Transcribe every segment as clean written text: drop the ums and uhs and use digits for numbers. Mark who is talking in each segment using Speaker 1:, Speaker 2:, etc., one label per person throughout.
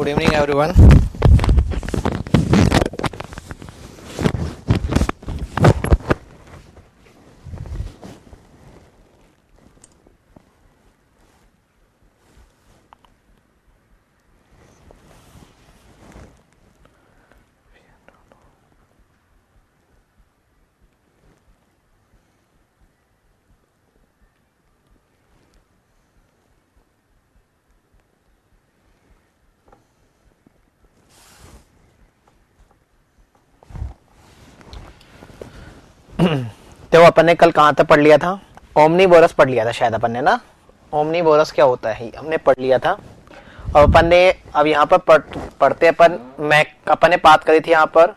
Speaker 1: Good evening, everyone. तो अपन ने कल कहाँ तक पढ़ लिया था? ओमनीवोरस पढ़ लिया था शायद अपन ने ना। ओमनीवोरस क्या होता है हमने पढ़ लिया था। और अपन ने अब यहाँ पर पढ़ते अपन ने बात करी थी यहाँ पर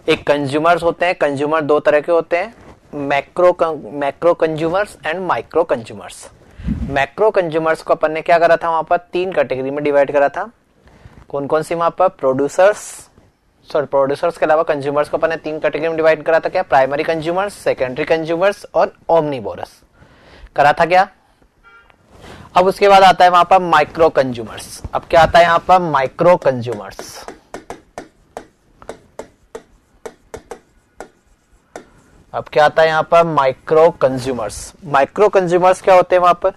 Speaker 1: एक कंज्यूमर्स होते हैं। कंज्यूमर दो तरह के होते हैं, macro consumers and micro consumers. Macro consumers को अपन ने क्या करा था, वहां पर तीन कैटेगरी में डिवाइड करा था। कौन कौन सी? वहां पर प्रोड्यूसर्स के अलावा कंज्यूमर्स को अपन ने तीन कैटेगरी में डिवाइड करा था। क्या? प्राइमरी कंज्यूमर्स, सेकेंडरी कंज्यूमर्स और ओमनीवोरस करा था क्या। अब उसके बाद आता है वहां पर माइक्रो कंज्यूमर्स। अब क्या आता है यहाँ पर? Micro consumers. अब क्या आता है यहाँ पर? Micro consumers. माइक्रो कंज्यूमर्स क्या होते हैं वहां पर?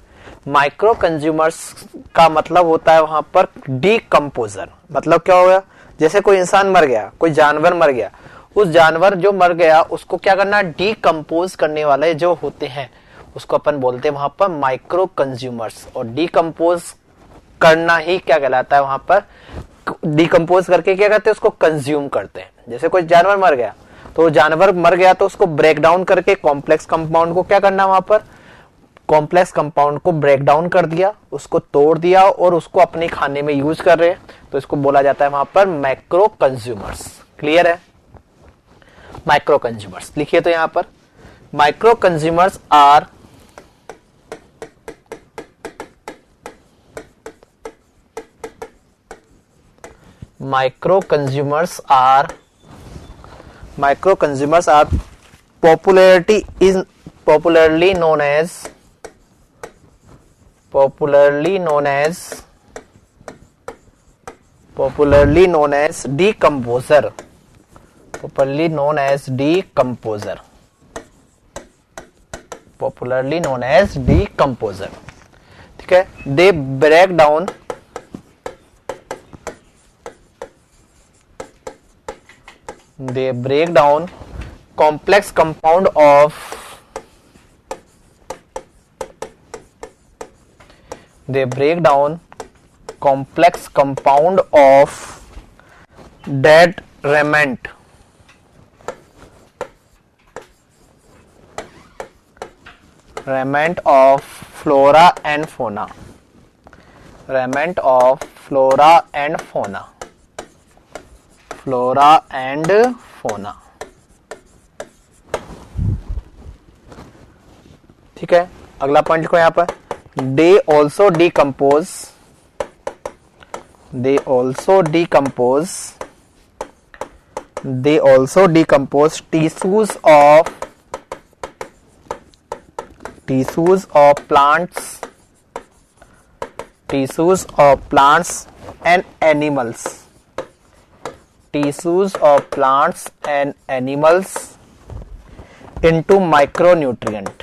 Speaker 1: माइक्रो कंज्यूमर्स का मतलब होता है वहां पर डीकंपोजर। मतलब क्या होगा? जैसे कोई इंसान मर गया, कोई जानवर मर गया, उस जानवर जो मर गया उसको क्या करना? डीकंपोज करने वाले जो होते हैं उसको अपन बोलते हैं वहां पर माइक्रो कंज्यूमर्स। और डीकंपोज करना ही क्या कहलाता है वहां पर? डीकंपोज करके क्या करते हैं? उसको कंज्यूम करते हैं। जैसे कोई जानवर मर गया, तो जानवर मर गया तो उसको ब्रेक डाउन करके कॉम्प्लेक्स कंपाउंड को क्या करना? वहां पर कॉम्प्लेक्स कंपाउंड को ब्रेक डाउन कर दिया, उसको तोड़ दिया और उसको अपने खाने में यूज कर रहे हैं, तो इसको बोला जाता है वहां पर मैक्रो कंज्यूमर्स। क्लियर है? माइक्रो कंज्यूमर्स लिखिए तो यहां पर micro consumers are popularly known as decomposer. ठीक है। They break down complex compound of dead remnant of flora and fauna. ठीक है। अगला पॉइंट लिखो यहां पर, they also decompose tissues of plants and animals into micronutrient.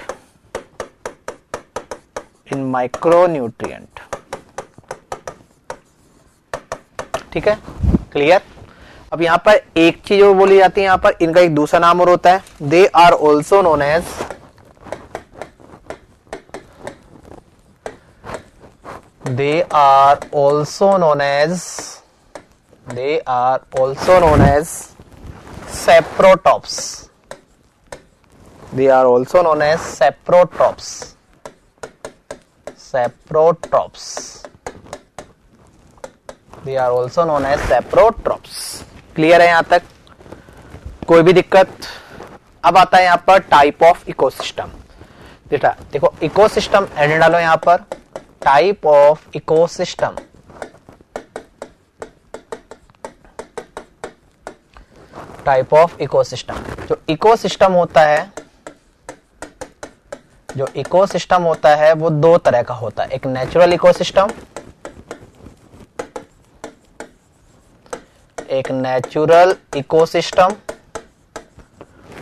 Speaker 1: ठीक है, क्लियर। अब यहां पर एक चीज और बोली जाती है, यहां पर इनका एक दूसरा नाम और होता है, they are also known as saprotrophs. They are also known as saprotrophs. Clear है यहां तक? कोई भी दिक्कत? अब आता है यहां पर टाइप ऑफ इकोसिस्टम। देखो इकोसिस्टम एड डालो यहां पर, टाइप ऑफ इकोसिस्टम। जो इकोसिस्टम होता है वो दो तरह का होता है। एक नेचुरल इकोसिस्टम एक नेचुरल इकोसिस्टम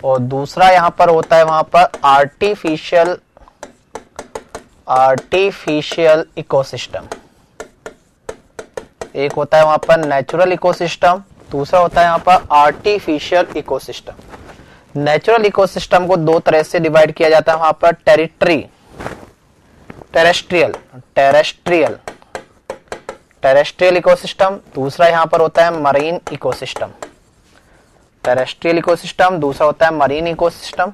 Speaker 1: और दूसरा यहां पर होता है वहां पर आर्टिफिशियल इकोसिस्टम। एक होता है वहां पर नेचुरल इकोसिस्टम, दूसरा होता है यहां पर आर्टिफिशियल इकोसिस्टम। नेचुरल इकोसिस्टम को दो तरह से डिवाइड किया जाता है वहां पर टेरेस्ट्रियल इकोसिस्टम, दूसरा यहां पर होता है मरीन इकोसिस्टम। टेरेस्ट्रियल इकोसिस्टम, दूसरा होता है मरीन इकोसिस्टम।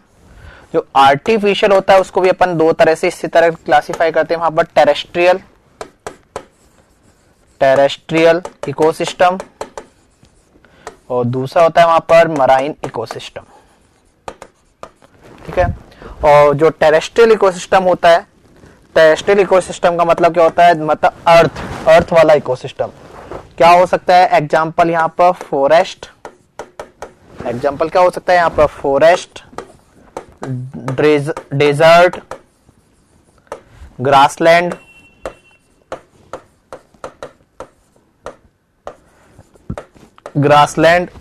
Speaker 1: जो आर्टिफिशियल होता है उसको भी अपन दो तरह से इसी तरह क्लासिफाई करते हैं वहां पर टेरेस्ट्रियल इकोसिस्टम और दूसरा होता है वहां पर मराइन इकोसिस्टम। ठीक है। और जो टेरेस्ट्रियल इकोसिस्टम होता है, टेरेस्ट्रियल इकोसिस्टम का मतलब क्या होता है, मतलब अर्थ वाला इकोसिस्टम। क्या हो सकता है एग्जांपल यहाँ पर फॉरेस्ट, एग्जांपल क्या हो सकता है यहाँ पर फॉरेस्ट, डेजर्ट, ग्रासलैंड,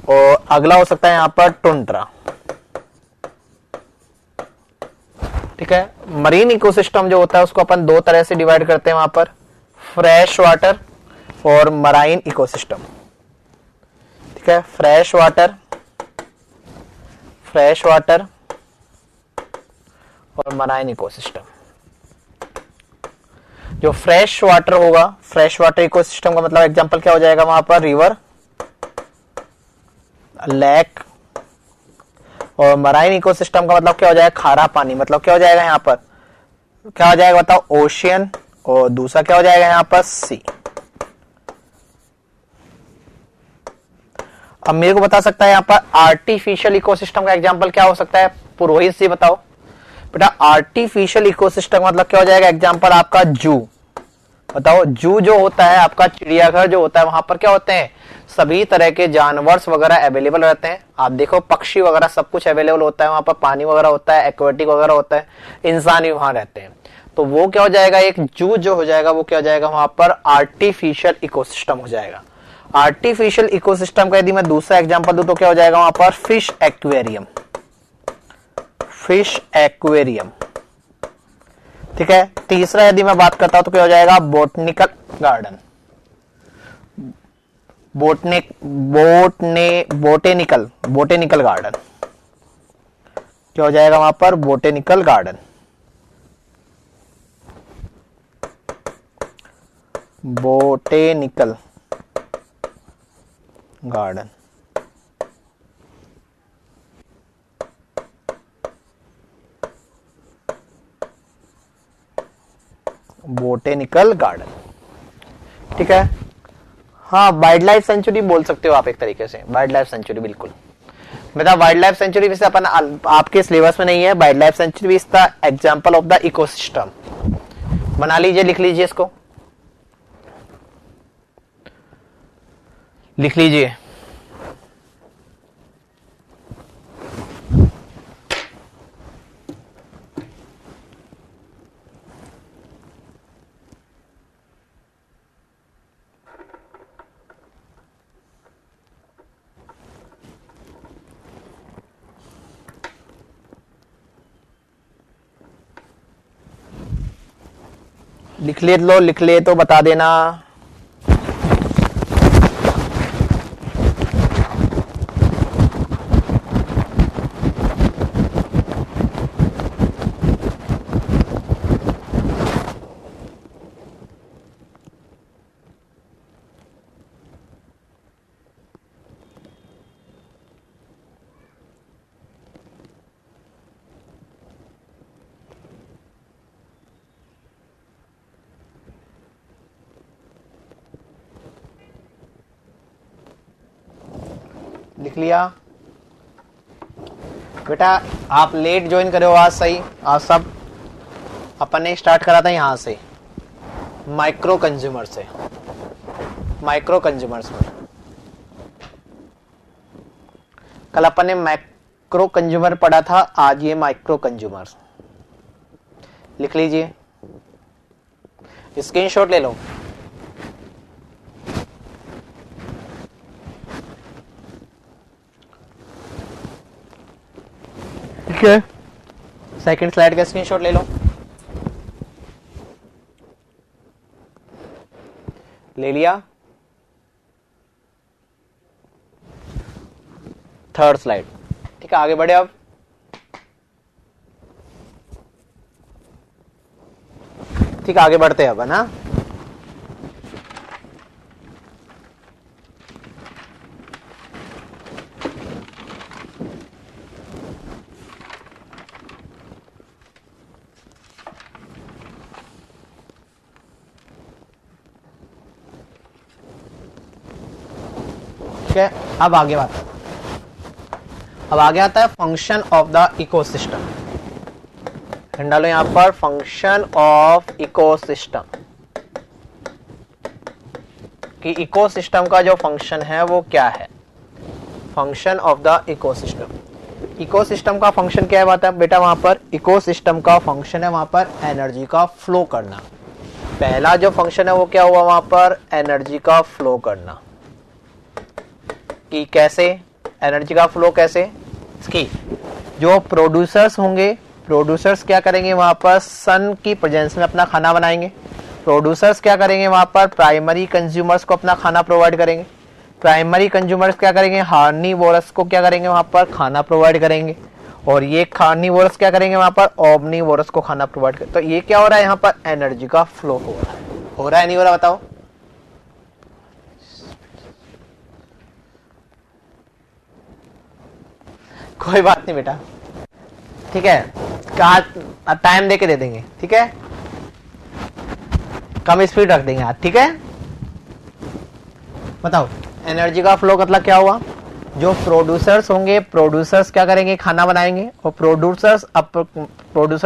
Speaker 1: और अगला हो सकता है यहां पर टुंड्रा। ठीक है। मरीन इकोसिस्टम जो होता है उसको अपन दो तरह से डिवाइड करते हैं वहां पर, फ्रेश वाटर और मराइन इकोसिस्टम। ठीक है। फ्रेश वाटर और मराइन इकोसिस्टम। जो फ्रेश वाटर होगा, फ्रेश वाटर इकोसिस्टम का मतलब एग्जांपल क्या हो जाएगा वहां पर, रिवर, लेक। और मराइन इकोसिस्टम का मतलब क्या हो जाएगा, खारा पानी। मतलब क्या हो जाएगा यहाँ पर, क्या हो जाएगा बताओ, ओशियन, और दूसरा क्या हो जाएगा यहाँ पर, सी। अब मेरे को बता सकता है यहाँ पर आर्टिफिशियल इकोसिस्टम का एग्जांपल क्या हो सकता है, पुरोहित जी बताओ बेटा। आर्टिफिशियल इकोसिस्टम का मतलब क्या हो जाएगा, एग्जांपल आपका जू। बताओ, जू जो होता है आपका चिड़ियाघर जो होता है, वहां पर क्या होते हैं, सभी तरह के जानवर वगैरह अवेलेबल रहते हैं। आप देखो पक्षी वगैरह सब कुछ अवेलेबल होता है वहां पर, पानी वगैरह होता है, एक्वेटिक वगैरह होता है, इंसान भी वहां रहते हैं। तो वो क्या हो जाएगा, एक जू जो हो जाएगा वो क्या हो जाएगा वहां पर, आर्टिफिशियल इकोसिस्टम हो जाएगा। आर्टिफिशियल इकोसिस्टम का यदि मैं दूसरा एग्जांपल दूं तो क्या हो जाएगा वहां पर, फिश एक्वेरियम। ठीक है। तीसरा यदि मैं बात करता हूं तो क्या हो जाएगा, बोटनिकल गार्डन, बोटेनिकल गार्डन। क्या हो जाएगा वहां पर, बोटेनिकल गार्डन। Botanical garden. ठीक है। हाँ, वाइल्ड लाइफ सेंचुरी बोल सकते हो आप एक तरीके से, वाइल्ड लाइफ सेंचुरी बिल्कुल। मतलब वाइल्ड लाइफ सेंचुरी वैसे अपन आपके सिलेबस में नहीं है, wild life sanctuary is the example of the ecosystem. बना लीजिए, लिख लीजिए, इसको लिख लीजिए। लिख ले तो बता देना। लिख लिया बेटा। आप लेट ज्वाइन करे हो आज, सही। आज सब अपन ने स्टार्ट करा था यहां से, माइक्रो कंज्यूमर्स में। कल अपन ने मैक्रो कंज्यूमर पढ़ा था, आज ये माइक्रो कंज्यूमर्स। लिख लीजिए, स्क्रीनशॉट ले लो। है, सेकंड स्लाइड का स्क्रीनशॉट ले लो, ले लिया। थर्ड स्लाइड, ठीक है, आगे बढ़े अब। ठीक है, आगे बढ़ते हैं अब, है ना। ठीक है, अब आगे बात, अब आगे आता है फंक्शन ऑफ द इकोसिस्टम। डालो यहां पर फंक्शन ऑफ इकोसिस्टम, कि इकोसिस्टम का जो फंक्शन है वो क्या है। Function of the ecosystem, ecosystem का फंक्शन क्या है बात है बेटा, वहां पर इकोसिस्टम का फंक्शन है वहां पर एनर्जी का फ्लो करना। पहला जो फंक्शन है वो क्या हुआ वहां पर, एनर्जी का फ्लो करना। कि कैसे एनर्जी का फ्लो, कैसे कि जो प्रोड्यूसर्स होंगे, प्रोड्यूसर्स क्या करेंगे वहां पर सन की प्रेजेंस में अपना खाना बनाएंगे। प्रोड्यूसर्स क्या करेंगे वहां पर, प्राइमरी कंज्यूमर्स को अपना खाना प्रोवाइड करेंगे। प्राइमरी कंज्यूमर्स क्या करेंगे, हार्निवोरस को क्या करेंगे वहां पर खाना प्रोवाइड करेंगे। और ये कार्निवोरस क्या करेंगे वहां पर, ओमनीवोरस को खाना प्रोवाइड करेंगे। तो ये क्या हो रहा है यहाँ पर, एनर्जी का फ्लो हो रहा है नहीं हो रहा, बताओ। कोई बात नहीं बेटा, ठीक है, कहा टाइम देके दे देंगे, ठीक है, कम स्पीड रख देंगे आज, ठीक है। बताओ एनर्जी का फ्लो मतलब क्या हुआ, जो प्रोड्यूसर्स होंगे, प्रोड्यूसर्स क्या करेंगे, खाना बनाएंगे। और प्रोड्यूसर्स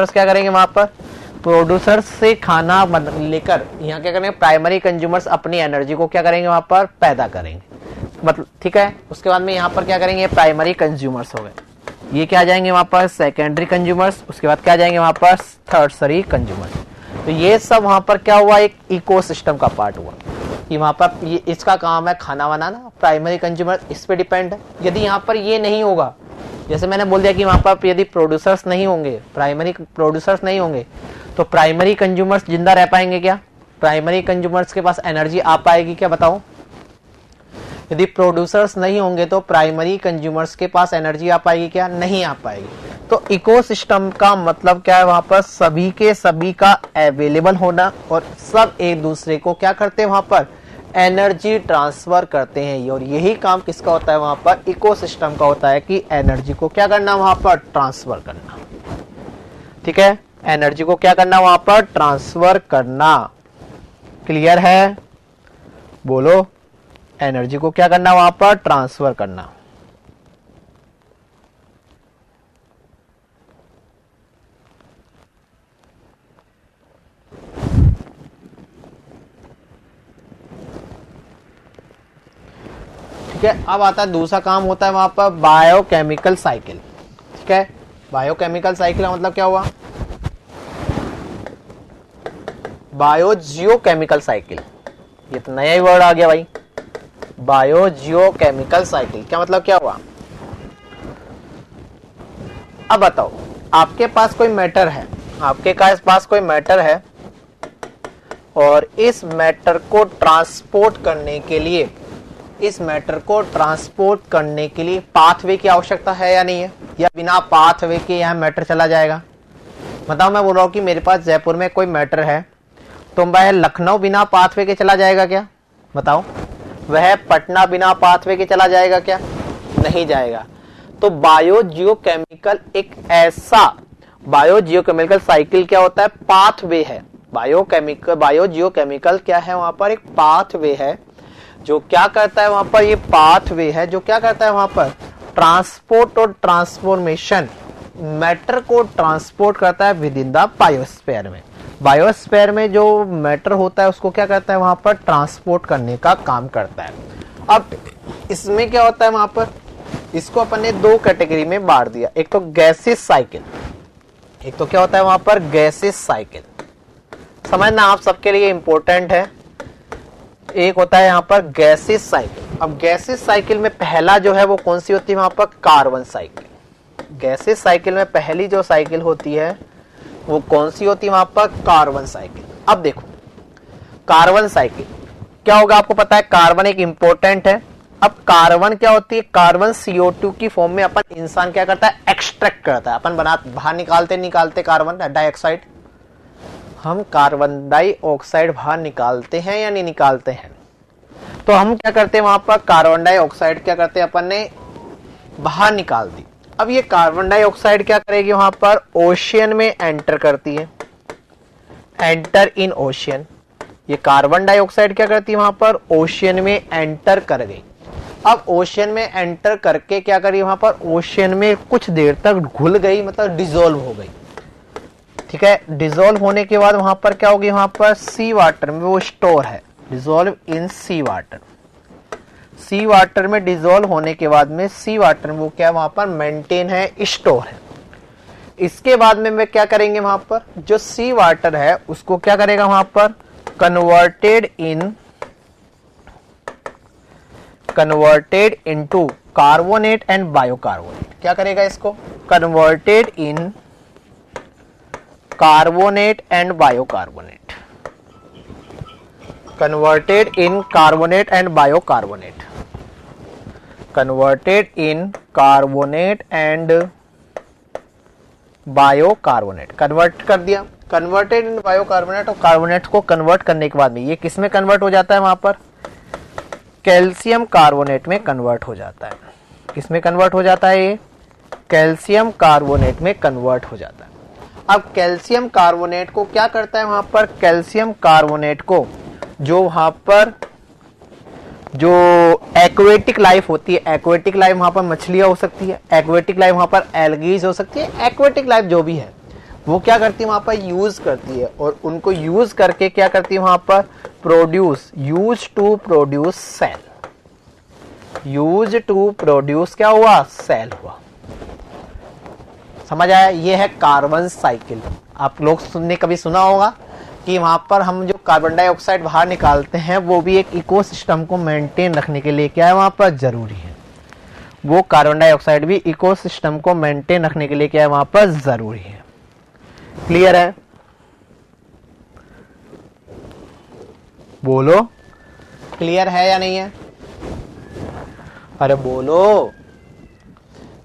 Speaker 1: क्या करेंगे वहां पर, प्रोड्यूसर्स से खाना लेकर यहाँ क्या करेंगे, प्राइमरी कंज्यूमर्स अपनी एनर्जी को क्या करेंगे वहां पर पैदा करेंगे, मतलब ठीक है। उसके बाद में यहाँ पर क्या करेंगे, प्राइमरी कंज्यूमर्स हो गए, ये क्या आ जाएंगे वहां पर, सेकेंडरी कंज्यूमर्स। उसके बाद क्या जाएंगे वहां पर, थर्डरी कंज्यूमर्स। तो ये सब वहां पर क्या हुआ, एक इकोसिस्टम का पार्ट हुआ कि वहां पर ये इसका काम है खाना बनाना, प्राइमरी कंज्यूमर इस पे डिपेंड है। यदि यहाँ पर ये नहीं होगा, जैसे मैंने बोल दिया कि वहां पर यदि प्रोड्यूसर्स नहीं होंगे, प्राइमरी प्रोड्यूसर्स नहीं होंगे, तो प्राइमरी कंज्यूमर्स जिंदा रह पाएंगे क्या, प्राइमरी कंज्यूमर्स के पास एनर्जी आ पाएगी क्या, बताओ। यदि प्रोड्यूसर्स नहीं होंगे तो प्राइमरी कंज्यूमर्स के पास एनर्जी आ पाएगी क्या, नहीं आ पाएगी। तो इकोसिस्टम का मतलब क्या है, वहां पर सभी के सभी का अवेलेबल होना और सब एक दूसरे को क्या करते हैं वहां पर, एनर्जी ट्रांसफर करते हैं। और यही काम किसका होता है वहां पर, इकोसिस्टम का होता है कि एनर्जी को क्या करना वहां पर, ट्रांसफर करना, ठीक है। एनर्जी को क्या करना वहां पर, ट्रांसफर करना। क्लियर है, बोलो, एनर्जी को क्या करना वहां पर, ट्रांसफर करना। ठीक है, अब आता है दूसरा काम होता है वहां पर बायोकेमिकल साइकिल। ठीक है, बायोकेमिकल साइकिल का मतलब क्या हुआ, बायोजियोकेमिकल साइकिल, ये तो नया ही वर्ड आ गया भाई। बायोजियोकेमिकल साइकिल क्या मतलब क्या हुआ, अब बताओ। आपके पास कोई मैटर है, आपके पास कोई मैटर है और इस मैटर को ट्रांसपोर्ट करने के लिए, इस मैटर को ट्रांसपोर्ट करने के लिए पाथवे की आवश्यकता है या नहीं है, या बिना पाथवे के यह मैटर चला जाएगा। बताओ, मैं बोल रहा हूं कि मेरे पास जयपुर में कोई मैटर है, तो वह लखनऊ बिना पाथवे के चला जाएगा क्या, बताओ। वह पटना बिना पाथवे के चला जाएगा क्या, नहीं जाएगा। तो बायोजियोकेमिकल एक ऐसा, बायोजियोकेमिकल साइकिल क्या होता है, पाथवे है। बायोजियोकेमिकल क्या है, वहां पर एक पाथवे है जो क्या करता है, वहां पर ये पाथवे है जो क्या करता है वहां पर, ट्रांसपोर्ट और ट्रांसफॉर्मेशन, मैटर को ट्रांसपोर्ट करता है विद इन द बायोस्फीयर में। बायोस्फीयर में जो मैटर होता है उसको क्या करता है वहां पर, ट्रांसपोर्ट करने का काम करता है। अब इसमें क्या होता है वहां पर, इसको अपन ने दो कैटेगरी में बांट दिया, एक तो गैसेस साइकिल, एक तो क्या होता है वहां पर, गैसेस साइकिल। समझना आप सबके लिए इंपॉर्टेंट है। एक होता है यहाँ पर गैसेस साइकिल। अब गैसेस साइकिल में पहला जो है वो कौन सी होती है वहां पर, कार्बन साइकिल। गैसेस साइकिल में पहली जो साइकिल होती है वो कौन सी होती है वहां पर? Carbon cycle. अब देखो कार्बन साइकिल क्या होगा, आपको पता है कार्बन एक इंपॉर्टेंट है। अब कार्बन क्या होती है? कार्बन CO2 की फॉर्म में अपन इंसान क्या करता है? एक्सट्रैक्ट करता है। अपन बाहर निकालते कार्बन डाइऑक्साइड। हम कार्बन डाइऑक्साइड बाहर निकालते हैं या नहीं निकालते हैं? तो हम क्या करते हैं वहां पर? कार्बन डाइऑक्साइड क्या करते हैं अपन ने? बाहर निकाल दी। अब ये कार्बन डाइऑक्साइड क्या करेगी वहां पर? ओशियन में एंटर करती है, एंटर इन ओशियन। ये कार्बन डाइऑक्साइड क्या करती है वहां पर? ओशियन में एंटर कर गई। अब ओशियन में एंटर करके क्या करी वहां पर? ओशियन में कुछ देर तक घुल गई, मतलब डिसॉल्व हो गई। ठीक है, डिसॉल्व होने के बाद वहां पर क्या होगी? वहां पर सी वाटर में वो स्टोर है, dissolve in sea water. Sea water में डिसॉल्व होने के बाद में सी वाटर में वो क्या वहां पर मेंटेन है, स्टोर है। इसके बाद में वे क्या करेंगे वहां पर? जो सी वाटर है उसको क्या करेगा वहां पर? Converted into carbonate and bicarbonate. क्या करेगा इसको? Converted in carbonate and bicarbonate. Converted in carbonate and bicarbonate. Converted in carbonate and bicarbonate. Convert कर दिया, कन्वर्टेड इन बायोकार्बोनेट। और कार्बोनेट को कन्वर्ट करने के बाद में ये किस में कन्वर्ट हो जाता है वहां पर? कैल्शियम कार्बोनेट में कन्वर्ट हो जाता है। किस में कन्वर्ट हो जाता है? ये कैल्शियम कार्बोनेट में कन्वर्ट हो जाता है। अब कैल्शियम कार्बोनेट को क्या करता है वहां पर? कैल्शियम कार्बोनेट को जो वहां पर जो एक्वेटिक लाइफ होती है, एक्वेटिक लाइफ वहां पर मछलियां हो सकती है, एक्वेटिक लाइफ वहां पर एल्गीज हो सकती है, एक्वेटिक लाइफ जो भी है वो क्या करती है वहां पर? यूज करती है। और उनको यूज करके क्या करती है वहां पर? Produce, use to produce cell. Use to produce क्या हुआ? सेल हुआ। समझ आया? ये है कार्बन साइकिल। आप लोग कभी सुना होगा कि वहां पर हम जो कार्बन डाइऑक्साइड बाहर निकालते हैं वो भी एक इकोसिस्टम को मेंटेन रखने के लिए क्या है वहां पर? जरूरी है। वो कार्बन डाइऑक्साइड भी इकोसिस्टम को मेंटेन रखने के लिए क्या है वहां पर? जरूरी है। क्लियर है? बोलो, क्लियर है या नहीं है? अरे बोलो।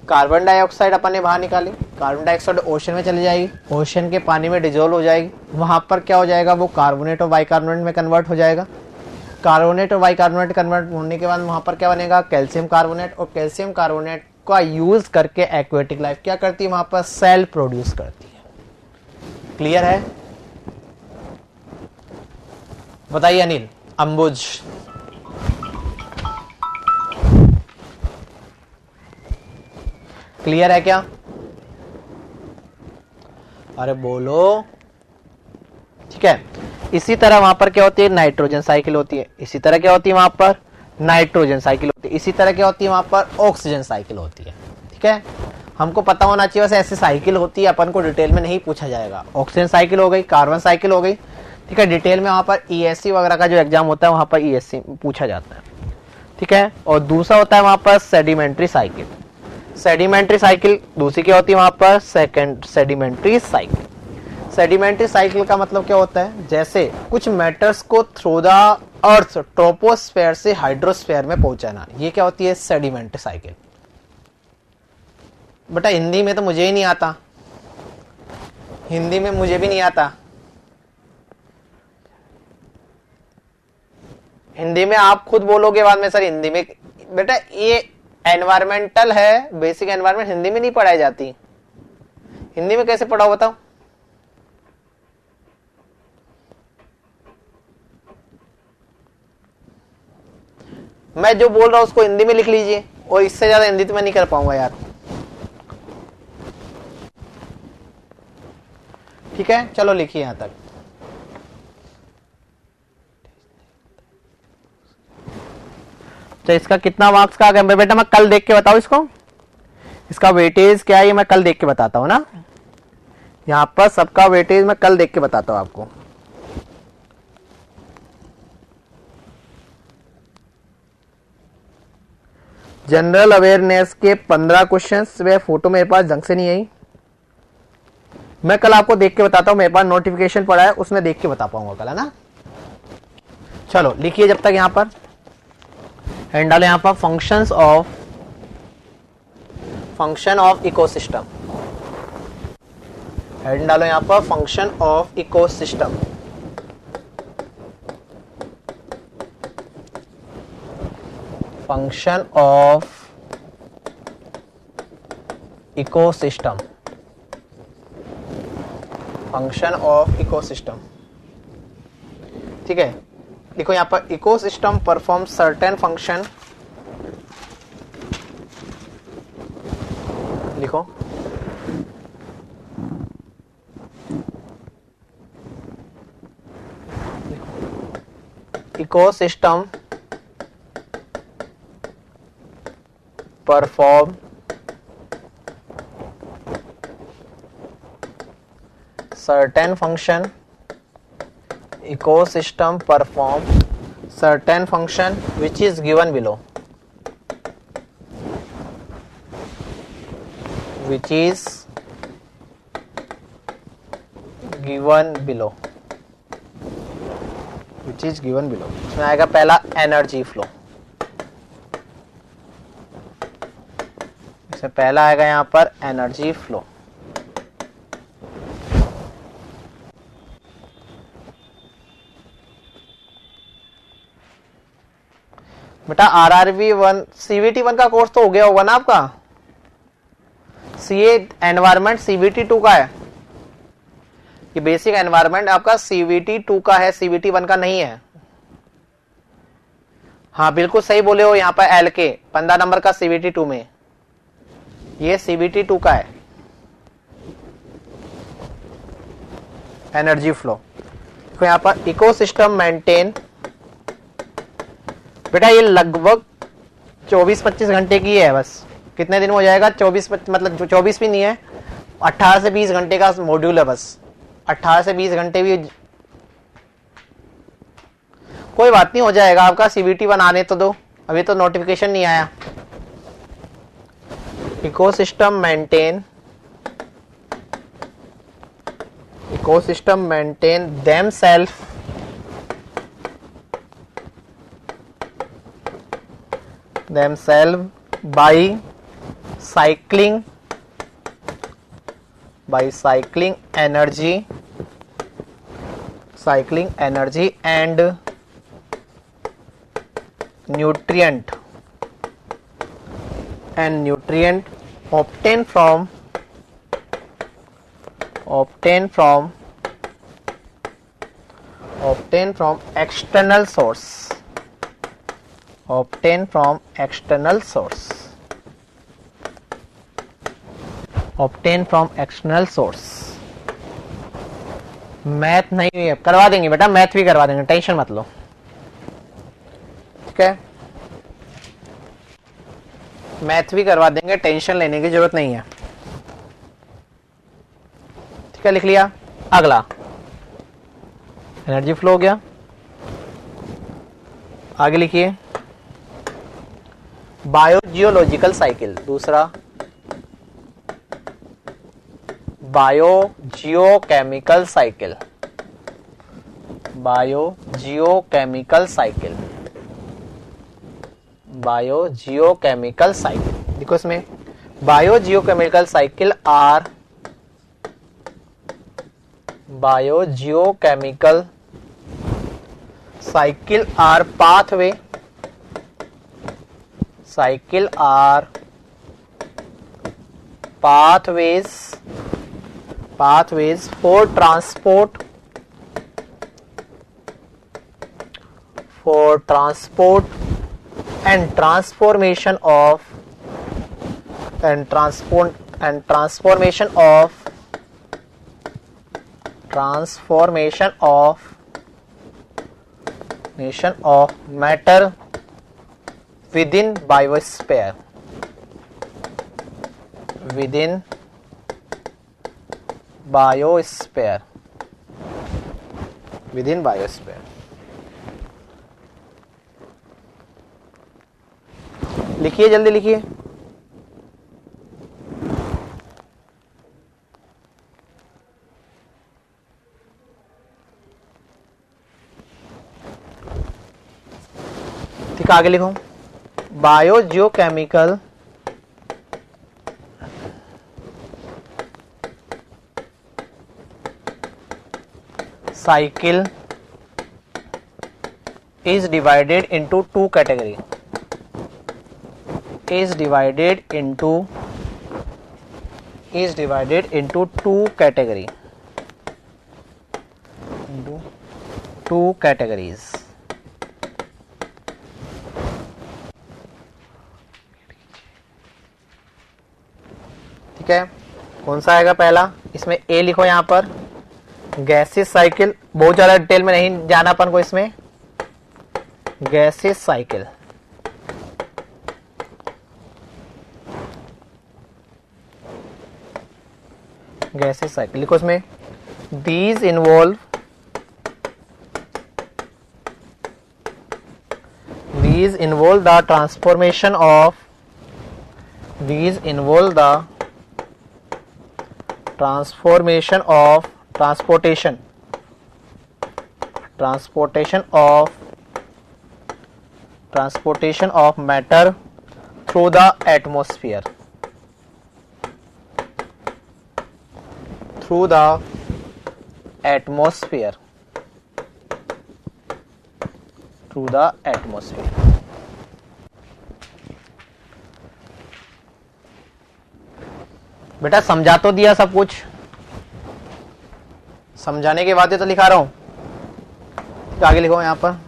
Speaker 1: कार्बन डाइऑक्साइड अपन ने बाहर निकाली, कार्बन डाइऑक्साइड ओशन में चली जाएगी, ओशन के पानी में डिजोल्व हो जाएगी। वहां पर क्या हो जाएगा? वो कार्बोनेट और बाइकार्बोनेट में कन्वर्ट हो जाएगा। कार्बोनेट और बाइकार्बोनेट कन्वर्ट होने के बाद वहां पर क्या बनेगा? Calcium carbonate. और कैल्शियम कार्बोनेट का यूज करके एक्वेटिक लाइफ क्या करती है वहां पर? सेल प्रोड्यूस करती है। क्लियर है? बताइए अनिल, अंबुज। क्लियर है क्या? अरे बोलो। ठीक है, इसी तरह वहां पर क्या होती है? नाइट्रोजन साइकिल होती है। इसी तरह क्या होती है वहां पर? नाइट्रोजन साइकिल होती है। इसी तरह क्या होती है वहां पर? ऑक्सीजन साइकिल होती है। ठीक है, हमको पता होना चाहिए वैसे ऐसी साइकिल होती है, अपन को डिटेल में नहीं पूछा जाएगा। ऑक्सीजन साइकिल हो गई, कार्बन साइकिल हो गई। ठीक है, डिटेल में वहां पर ESC वगैरह का जो एग्जाम होता है वहां पर ESC पूछा जाता है। ठीक है, और दूसरा होता है वहां पर सेडिमेंट्री साइकिल। सेडिमेंट्री साइकिल दूसरी क्या होती है वहां पर? Second sedimentary cycle. Sedimentary cycle का मतलब क्या होता है? जैसे कुछ मैटर्स को थ्रू द अर्थ ट्रोपोस्फेयर से हाइड्रोस्फेयर में पहुंचाना, ये क्या होती है? Sedimentary cycle. बेटा हिंदी में तो मुझे ही नहीं आता, हिंदी में मुझे भी नहीं आता। हिंदी में आप खुद बोलोगे बाद में, सर हिंदी में। बेटा ये एनवायरमेंटल है, बेसिक एनवायरमेंट हिंदी में नहीं पढ़ाई जाती। हिंदी में कैसे पढ़ाओ बताओ? मैं जो बोल रहा हूं उसको हिंदी में लिख लीजिए, और इससे ज्यादा हिंदी तो मैं नहीं कर पाऊंगा यार। ठीक है, चलो लिखिए यहां तक। तो इसका कितना मार्क्स का आ गया बेटा? मैं कल देख के बताऊं इसको, इसका वेटेज क्या है ये मैं कल देख के बताता हूं ना। यहां पर सबका वेटेज मैं कल देख के बताता हूं आपको। जनरल अवेयरनेस के 15 क्वेश्चंस। वे फोटो मेरे पास ढंग से नहीं आई, मैं कल आपको देख के बताता हूं, मेरे पास नोटिफिकेशन पड़ा है उसमें देख के बता पाऊंगा कल, है ना। चलो लिखिए जब तक यहां पर एंड डालो, यहां पर फंक्शन ऑफ इकोसिस्टम, हेड डालो यहां पर function of ecosystem. Function of ecosystem, function of ecosystem, ठीक है। देखो यहां पर इकोसिस्टम परफॉर्म सर्टेन फंक्शन, लिखो ecosystem perform certain function, ecosystem perform certain function which is given below, which is given below, which is given below। इसमें आएगा पहला energy flow, पहला आएगा यहां पर एनर्जी फ्लो। बेटा आरआरबी 1 सीवीटी 1 का कोर्स तो हो गया होगा ना आपका, सीए एनवायरमेंट सीवीटी 2 का है, ये बेसिक एनवायरमेंट आपका सीवीटी 2 का है, सीवीटी 1 का नहीं है। हाँ बिल्कुल सही बोले हो, यहाँ पर एल के 15 नंबर का सीवीटी 2 में, ये सीबीटी 2 का है एनर्जी फ्लो। तो यहां पर इकोसिस्टम मेंटेन, बेटा ये लगभग 24-25 घंटे की है बस, कितने दिन में हो जाएगा 24 मतलब 24 भी नहीं है, 18 से 20 घंटे का मॉड्यूल है बस, 18 से 20 घंटे भी कोई बात नहीं, हो जाएगा आपका। सीबीटी 1 आने तो दो, अभी तो नोटिफिकेशन नहीं आया। ecosystem maintain themselves by cycling energy and nutrient obtained from external source, math नहीं है, करवा देंगे बेटा, मैथ भी करवा देंगे, टेंशन मत लो, ठीक है। मैथ भी करवा देंगे, टेंशन लेने की जरूरत नहीं है, ठीक है। लिख लिया। अगला एनर्जी फ्लो हो गया, आगे लिखिए बायोजियोलॉजिकल साइकिल, दूसरा biogeochemical cycle, biogeochemical cycle, biogeochemical cycle. देखो इसमें biogeochemical cycle are biogeochemical cycle are pathway, cycle are pathways for transport and transformation of matter within biosphere, लिखिए, जल्दी लिखिए। ठीक है, आगे लिखो। Biogeochemical cycle is divided into two category. Is divided into two category. Into two categories. ठीक है, कौन सा आएगा पहला? इसमें ए लिखो यहां पर, गैसेस साइकिल। बहुत ज्यादा डिटेल में नहीं जाना अपन को इसमें। गैसेस साइकिल, गैसेस साइकिल लिखो इसमें। These involve the transformation of transportation of matter through the atmosphere. बेटा समझा तो दिया सब कुछ, समझाने के बाद तो लिखा रहा हूं। तो आगे लिखो यहां पर,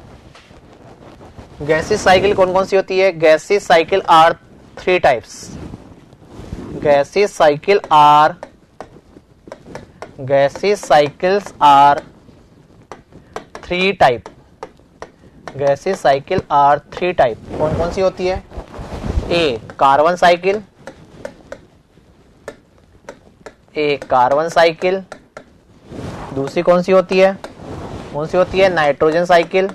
Speaker 1: गैसेस साइकिल कौन कौन सी होती है? Gases cycle are three types. Gases cycles are three type. Gases cycle are three type. कौन कौन सी होती है? ए कार्बन साइकिल, दूसरी कौन सी होती है? नाइट्रोजन साइकिल,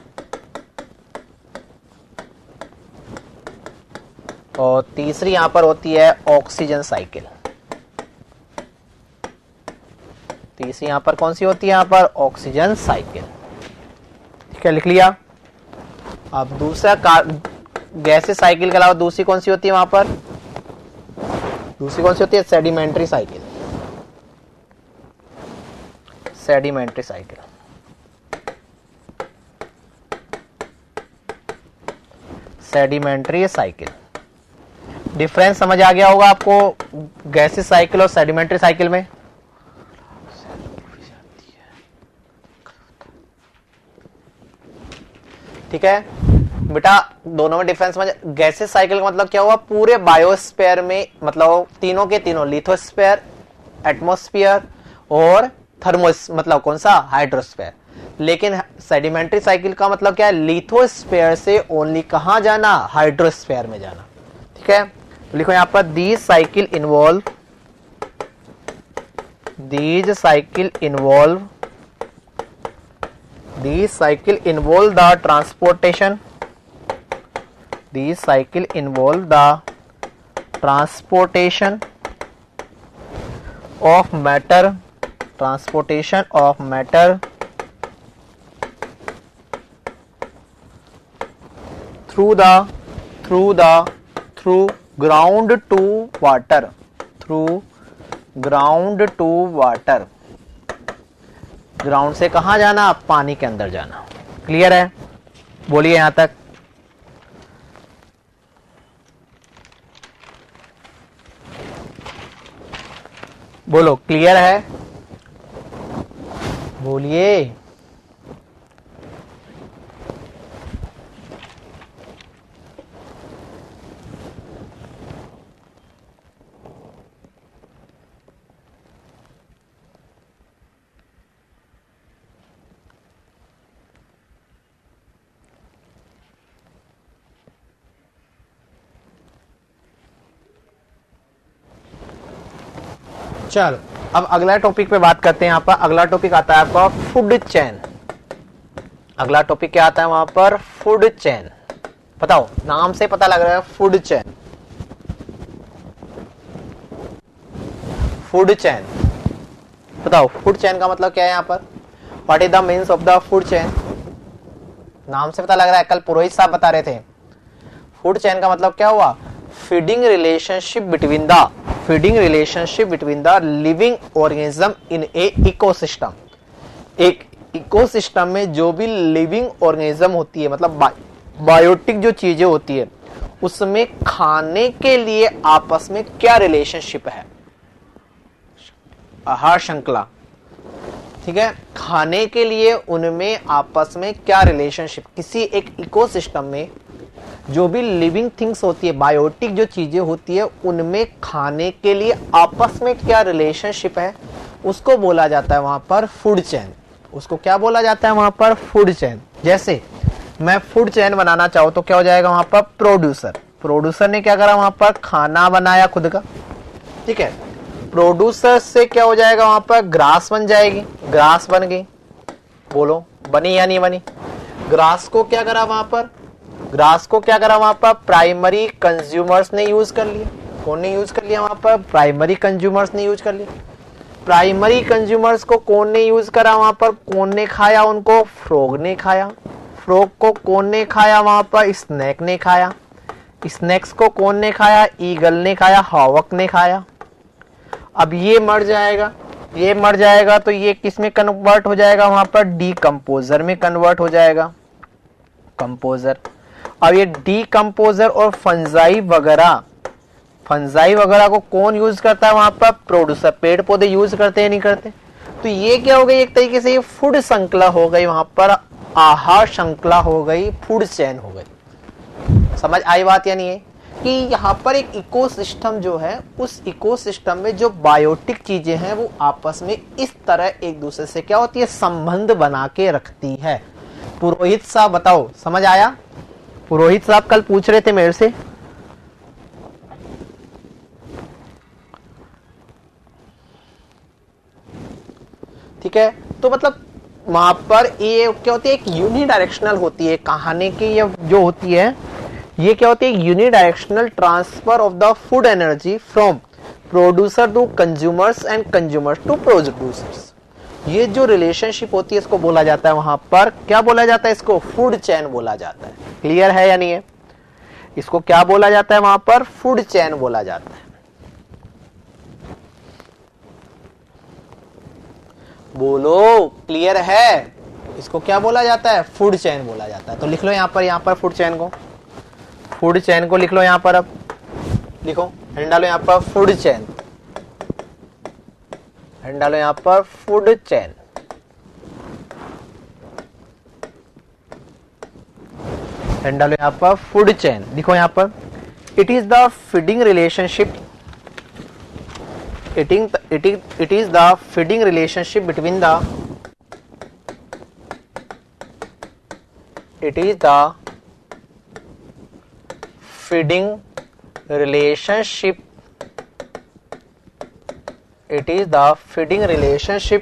Speaker 1: और तीसरी यहां पर होती है ऑक्सीजन साइकिल। तीसरी यहां पर कौन सी होती है? यहां पर ऑक्सीजन साइकिल। ठीक है, लिख लिया। अब दूसरा गैसेस साइकिल के अलावा दूसरी कौन सी होती है वहां पर? दूसरी कौन सी होती है? Sedimentary cycle. डिफरेंस समझ आ गया होगा आपको गैसेस साइकिल और सेडिमेंट्री साइकिल में। ठीक है बेटा, दोनों में डिफरेंस समझ। गैसेस साइकिल का मतलब क्या हुआ? पूरे बायोस्फीयर में, मतलब तीनों के तीनों, लिथोस्फीयर, एटमॉस्फेयर और थर्मोस, मतलब कौन सा? हाइड्रोस्फीयर। लेकिन सेडिमेंट्री साइकिल का मतलब क्या है? लिथोस्फीयर से ओनली कहां जाना? हाइड्रोस्फीयर में जाना। ठीक है, तो लिखो यहां पर, these cycle involve the transportation of matter through ground to water. Ground से कहां जाना? पानी के अंदर जाना। क्लियर है? बोलिए यहां तक। बोलो, क्लियर है? बोलिए। चलो अब अगला टॉपिक पे बात करते हैं। यहाँ पर अगला टॉपिक आता है आपका फूड चेन। अगला टॉपिक क्या आता है वहां पर? Food chain. बताओ, नाम से पता लग रहा है फूड चेन। फूड चेन, बताओ फूड चेन का मतलब क्या है यहाँ पर? What is the means of the food chain? नाम से पता लग रहा है, कल पुरोहित साहब बता रहे थे। फूड चेन का मतलब क्या हुआ? Feeding relationship between the living organism in A ecosystem. एक इकोसिस्टम में जो भी लिविंग ऑर्गेनिज्म होती है, मतलब बायोटिक जो चीजें होती है, उसमें खाने के लिए आपस में क्या रिलेशनशिप है? आहार श्रृंखला, ठीक है। खाने के लिए उनमें आपस में क्या रिलेशनशिप, किसी एक इकोसिस्टम में जो भी लिविंग थिंग्स होती है, बायोटिक जो चीजें होती है, उनमें खाने के लिए आपस में क्या रिलेशनशिप है, उसको बोला जाता है वहां पर फूड चेन। उसको क्या बोला जाता है वहां पर? Food chain. जैसे मैं फूड चेन बनाना चाहूं तो क्या हो जाएगा वहां पर? प्रोड्यूसर ने क्या करा वहां पर? खाना बनाया खुद का, ठीक है। प्रोड्यूसर से क्या हो जाएगा वहां पर? ग्रास बन जाएगी, ग्रास बन गई। बोलो बनी या नहीं बनी? ग्रास को क्या करा वहां पर? प्राइमरी कंज्यूमर्स ने यूज कर लिया। कौन ने यूज कर लिया वहां पर? प्राइमरी कंज्यूमर्स ने यूज कर लिया। प्राइमरी कंज्यूमर्स को कौन ने यूज करा वहां पर? कौन ने खाया उनको? फ्रॉग ने खाया। फ्रॉग को कौन ने खाया वहां पर? स्नेक ने खाया। स्नेक्स को कौन ने खाया? ईगल ने खाया, हावक ने खाया। अब ये मर जाएगा तो ये किस में कन्वर्ट हो जाएगा वहां पर? डीकंपोजर में कन्वर्ट हो जाएगा, कंपोजर। अब ये डीकंपोजर और फंजाई वगैरह को कौन यूज करता है वहां पर? प्रोड्यूसर। पेड़ पौधे यूज करते हैं, नहीं करते? तो ये क्या हो गई? एक तरीके से ये फूड श्रृंखला हो गई, वहां पर आहार श्रृंखला हो गई, फूड चेन हो गई। समझ आई बात या नहीं है? कि यहाँ पर एक इकोसिस्टम जो है, उस इकोसिस्टम में जो बायोटिक चीजें हैं वो आपस में इस तरह एक दूसरे से क्या होती है? संबंध बना के रखती है। पुरोहित साहब बताओ, समझ आया? पुरोहित साहब कल पूछ रहे थे मेरे से, ठीक है। तो मतलब वहां पर ये क्या होती है? एक यूनिडायरेक्शनल होती है कहानी की, ये जो होती है ये क्या होती है? Unidirectional transfer of the food energy from producer to consumers and consumers to producers. ये जो रिलेशनशिप होती है इसको बोला जाता है वहां पर, क्या बोला जाता है? इसको फूड चेन बोला जाता है। क्लियर है या नहीं है? इसको क्या बोला जाता है वहां पर? फूड चेन बोला जाता है। बोलो क्लियर है? इसको क्या बोला जाता है? फूड चेन बोला जाता है। तो लिख लो यहां पर फूड चेन को लिख लो यहां पर। अब लिखो, हेड डालो यहां पर फूड चेन, हेड डालो यहां पर फूड चेन। हेड डालो यहां पर फूड चेन, लिखो यहां पर it is the feeding relationship, it is the feeding relationship between the feeding relationship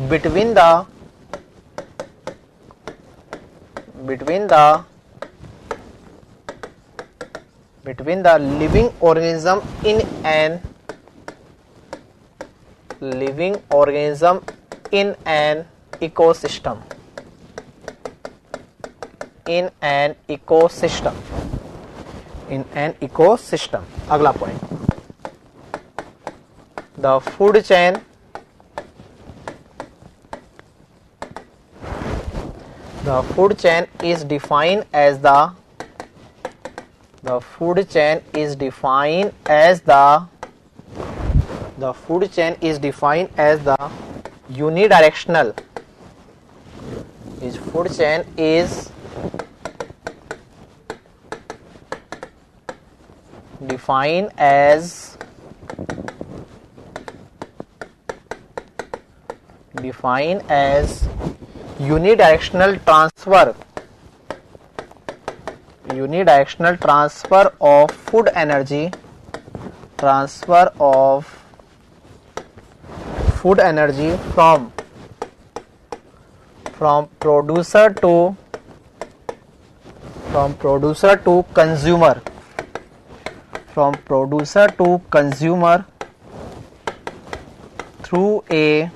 Speaker 1: between the living organism in an ecosystem. अगला point, the food chain is defined as the unidirectional transfer of food energy from producer to from producer to consumer, from producer to consumer through a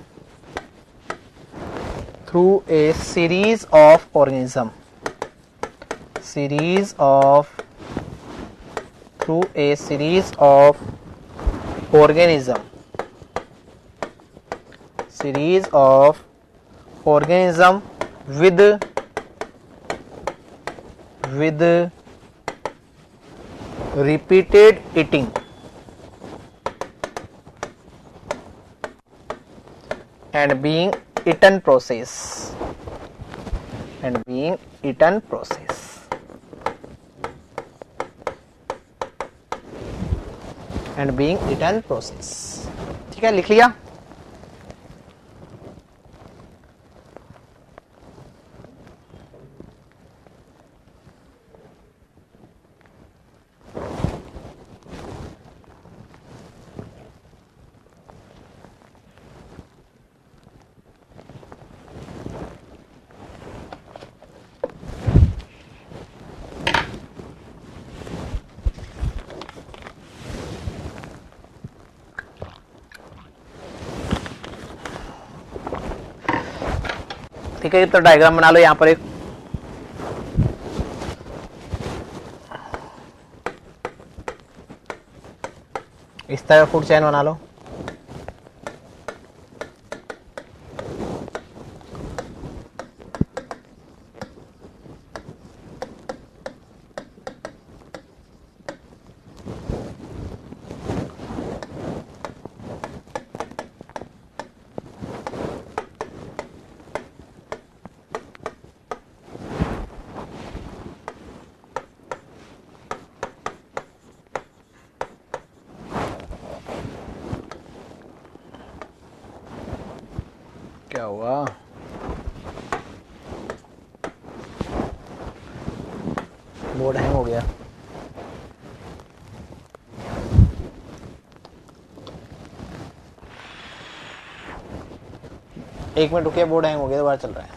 Speaker 1: series of organism, through a series of organism with repeated eating and being eaten process, ठीक है, लिख लिया। ठीक है, तो diagram बना लो यहां पर एक। इस तरह फूड चेन बना लो। क्या हुआ? बोर्ड हैंग हो गया। एक मिनट रुकिए, बोर्ड हैंग हो गया, दोबारा चल रहा है।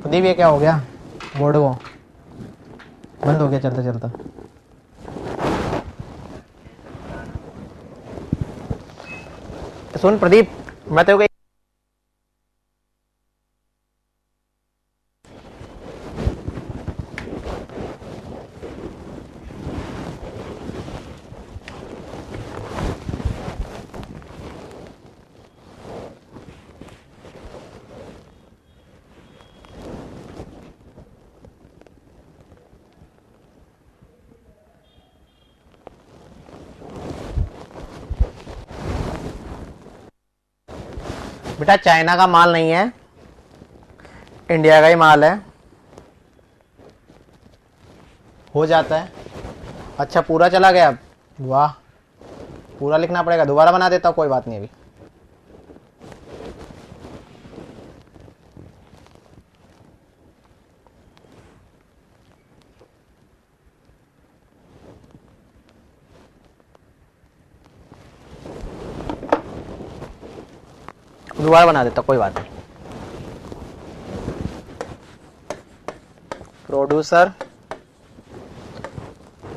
Speaker 1: प्रदीप ये क्या हो गया? बोर्ड को बंद हो गया चलता चलता। सुन प्रदीप, मैं तो बेटा चाइना का माल नहीं है, इंडिया का ही माल है। हो जाता है। अच्छा पूरा चला गया, वाह, पूरा लिखना पड़ेगा, दोबारा बना देता हूँ, कोई बात नहीं। अभी दोबारा बना देता, कोई बात नहीं। Producer,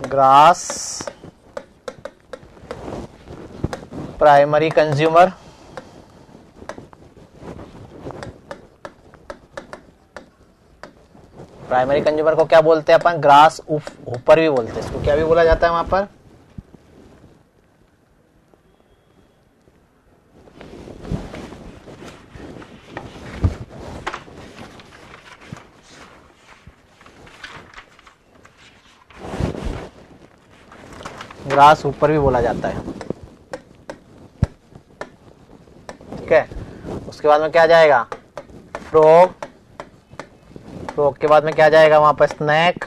Speaker 1: grass, primary consumer, primary consumer को क्या बोलते हैं अपन? ग्रास ऊपर भी बोलते हैं, इसको क्या भी बोला जाता है वहां पर? ग्रास ऊपर भी बोला जाता है, ठीक है। उसके बाद में क्या जाएगा? फ्रॉग, फ्रॉग के बाद में क्या जाएगा वहां पर? स्नैक,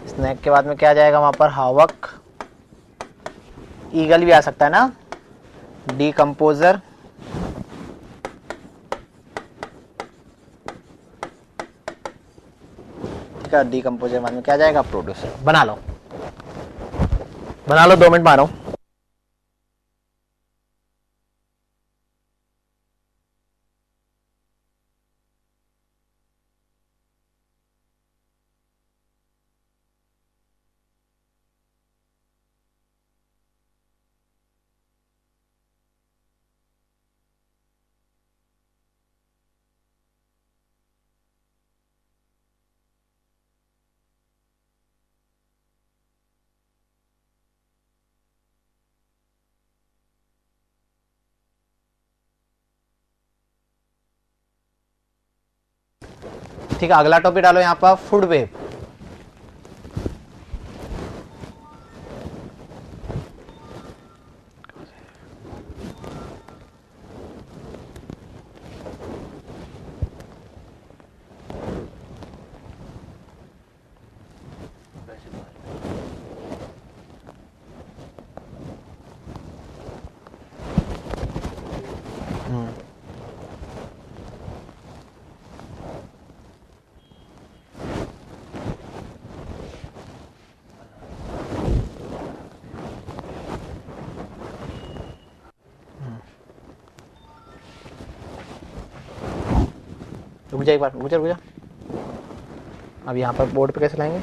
Speaker 1: स्नैक के बाद में क्या जाएगा वहां पर? हावक, ईगल भी आ सकता है ना, डीकंपोजर, ठीक जाएगा, डीकम्पोजर बाद में क्या जाएगा, प्रोड्यूसर। बना लो 2 मिनट में आ रहा हूं। ठीक है, अगला टॉपिक डालो यहाँ पर, फूड वेव। रुक जा एक बार, रुक जा। अब यहाँ पर बोर्ड पे कैसे लाएंगे?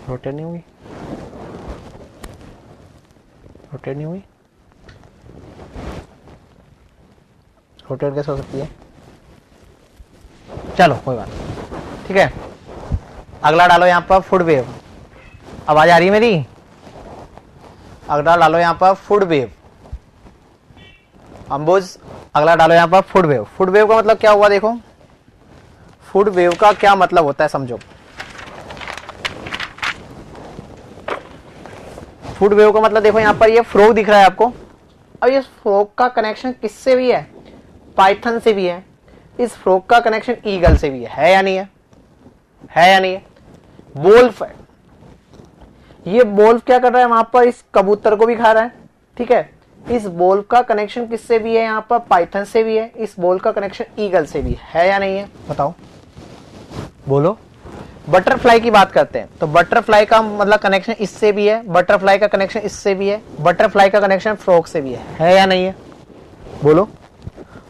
Speaker 1: रोटेट नहीं हुई, रोटेट नहीं हुई, रोटेट कैसे हो सकती है? चलो कोई बात नहीं, ठीक है। अगला डालो यहाँ पर फूड वेव। आवाज आ रही है मेरी? अगला डालो यहाँ पर फूड वेव। अंबुज, अगला डालो यहाँ पर फूड वेव। फूड वेव का मतलब क्या हुआ देखो, फूड वेव का क्या मतलब होता है समझो। फूड वेव का मतलब देखो यहाँ पर ये फ्रॉग दिख रहा है आपको। अब ये फ्रॉग का कनेक्शन किससे भी है? पाइथन से भी है। इस फ्रॉग का कनेक्शन ईगल से भी है या नहीं है? है या नहीं है? वोल्फ है। ये वोल्फ क्या कर रहा है वहां पर? इस कबूतर को भी खा रहा है, ठीक है। इस वोल्फ का कनेक्शन किससे भी है? यहाँ पर पाइथन से भी है। इस वोल्फ का कनेक्शन ईगल से भी है या नहीं है? बताओ, बोलो। बटरफ्लाई की बात करते हैं तो बटरफ्लाई का मतलब कनेक्शन इससे भी है, बटरफ्लाई का कनेक्शन इससे भी है, बटरफ्लाई का कनेक्शन फ्रॉग से भी है या नहीं है? बोलो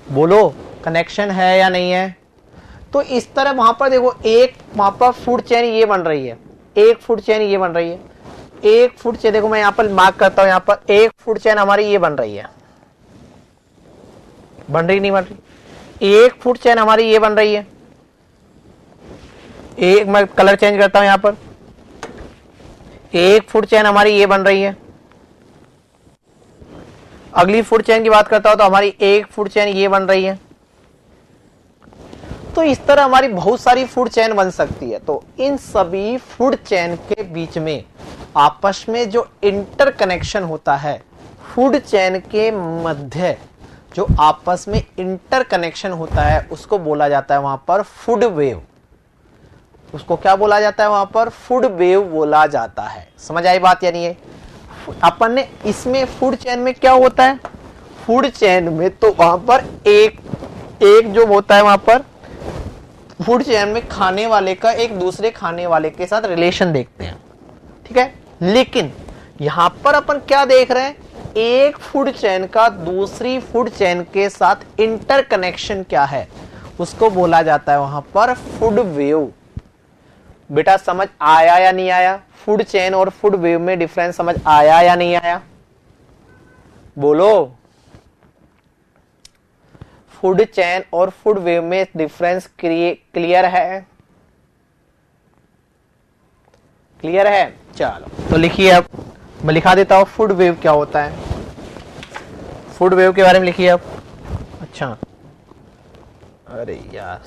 Speaker 1: बोलो, कनेक्शन है या नहीं है? तो इस तरह वहां पर देखो, एक वहां पर फूड चेन ये बन रही है, एक फूड चेन ये बन रही है, एक फूड चेन देखो मैं यहाँ पर मार्क करता हूं, यहाँ पर एक फूड चेन हमारी ये बन रही है, बन रही नहीं बन रही? एक फूड चेन हमारी ये बन रही है। एक मैं कलर चेंज करता हूं यहाँ पर, एक फूड चेन हमारी ये बन रही है। अगली फूड चेन की बात करता हूं तो हमारी एक फूड चेन ये बन रही है। तो इस तरह हमारी बहुत सारी फूड चेन बन सकती है। तो इन सभी फूड चेन के बीच में आपस में जो इंटरकनेक्शन होता है, फूड चेन के मध्य जो आपस में इंटरकनेक्शन होता है, उसको बोला जाता है वहां पर फूड वेव। उसको क्या बोला जाता है वहां पर? फूड वेव बोला जाता है। समझ आई बात या नहीं है? अपन ने इसमें फूड चेन में क्या होता है? फूड चेन में तो वहां पर एक जो होता है, वहां पर फूड चेन में खाने वाले का एक दूसरे खाने वाले के साथ रिलेशन देखते हैं, ठीक है। लेकिन यहां पर अपन क्या देख रहे हैं? एक फूड चेन का दूसरी फूड चेन के साथ इंटरकनेक्शन क्या है, उसको बोला जाता है वहां पर फूड वेव। बेटा समझ आया या नहीं आया? फूड चेन और फूड वेव में डिफरेंस समझ आया या नहीं आया? बोलो। फूड चेन और फूड वेव में डिफरेंस क्लियर है? क्लियर है? चलो तो लिखिए, अब मैं लिखा देता हूं फूड वेव क्या होता है। फूड वेव के बारे में लिखिए अब। अच्छा, अरे यार,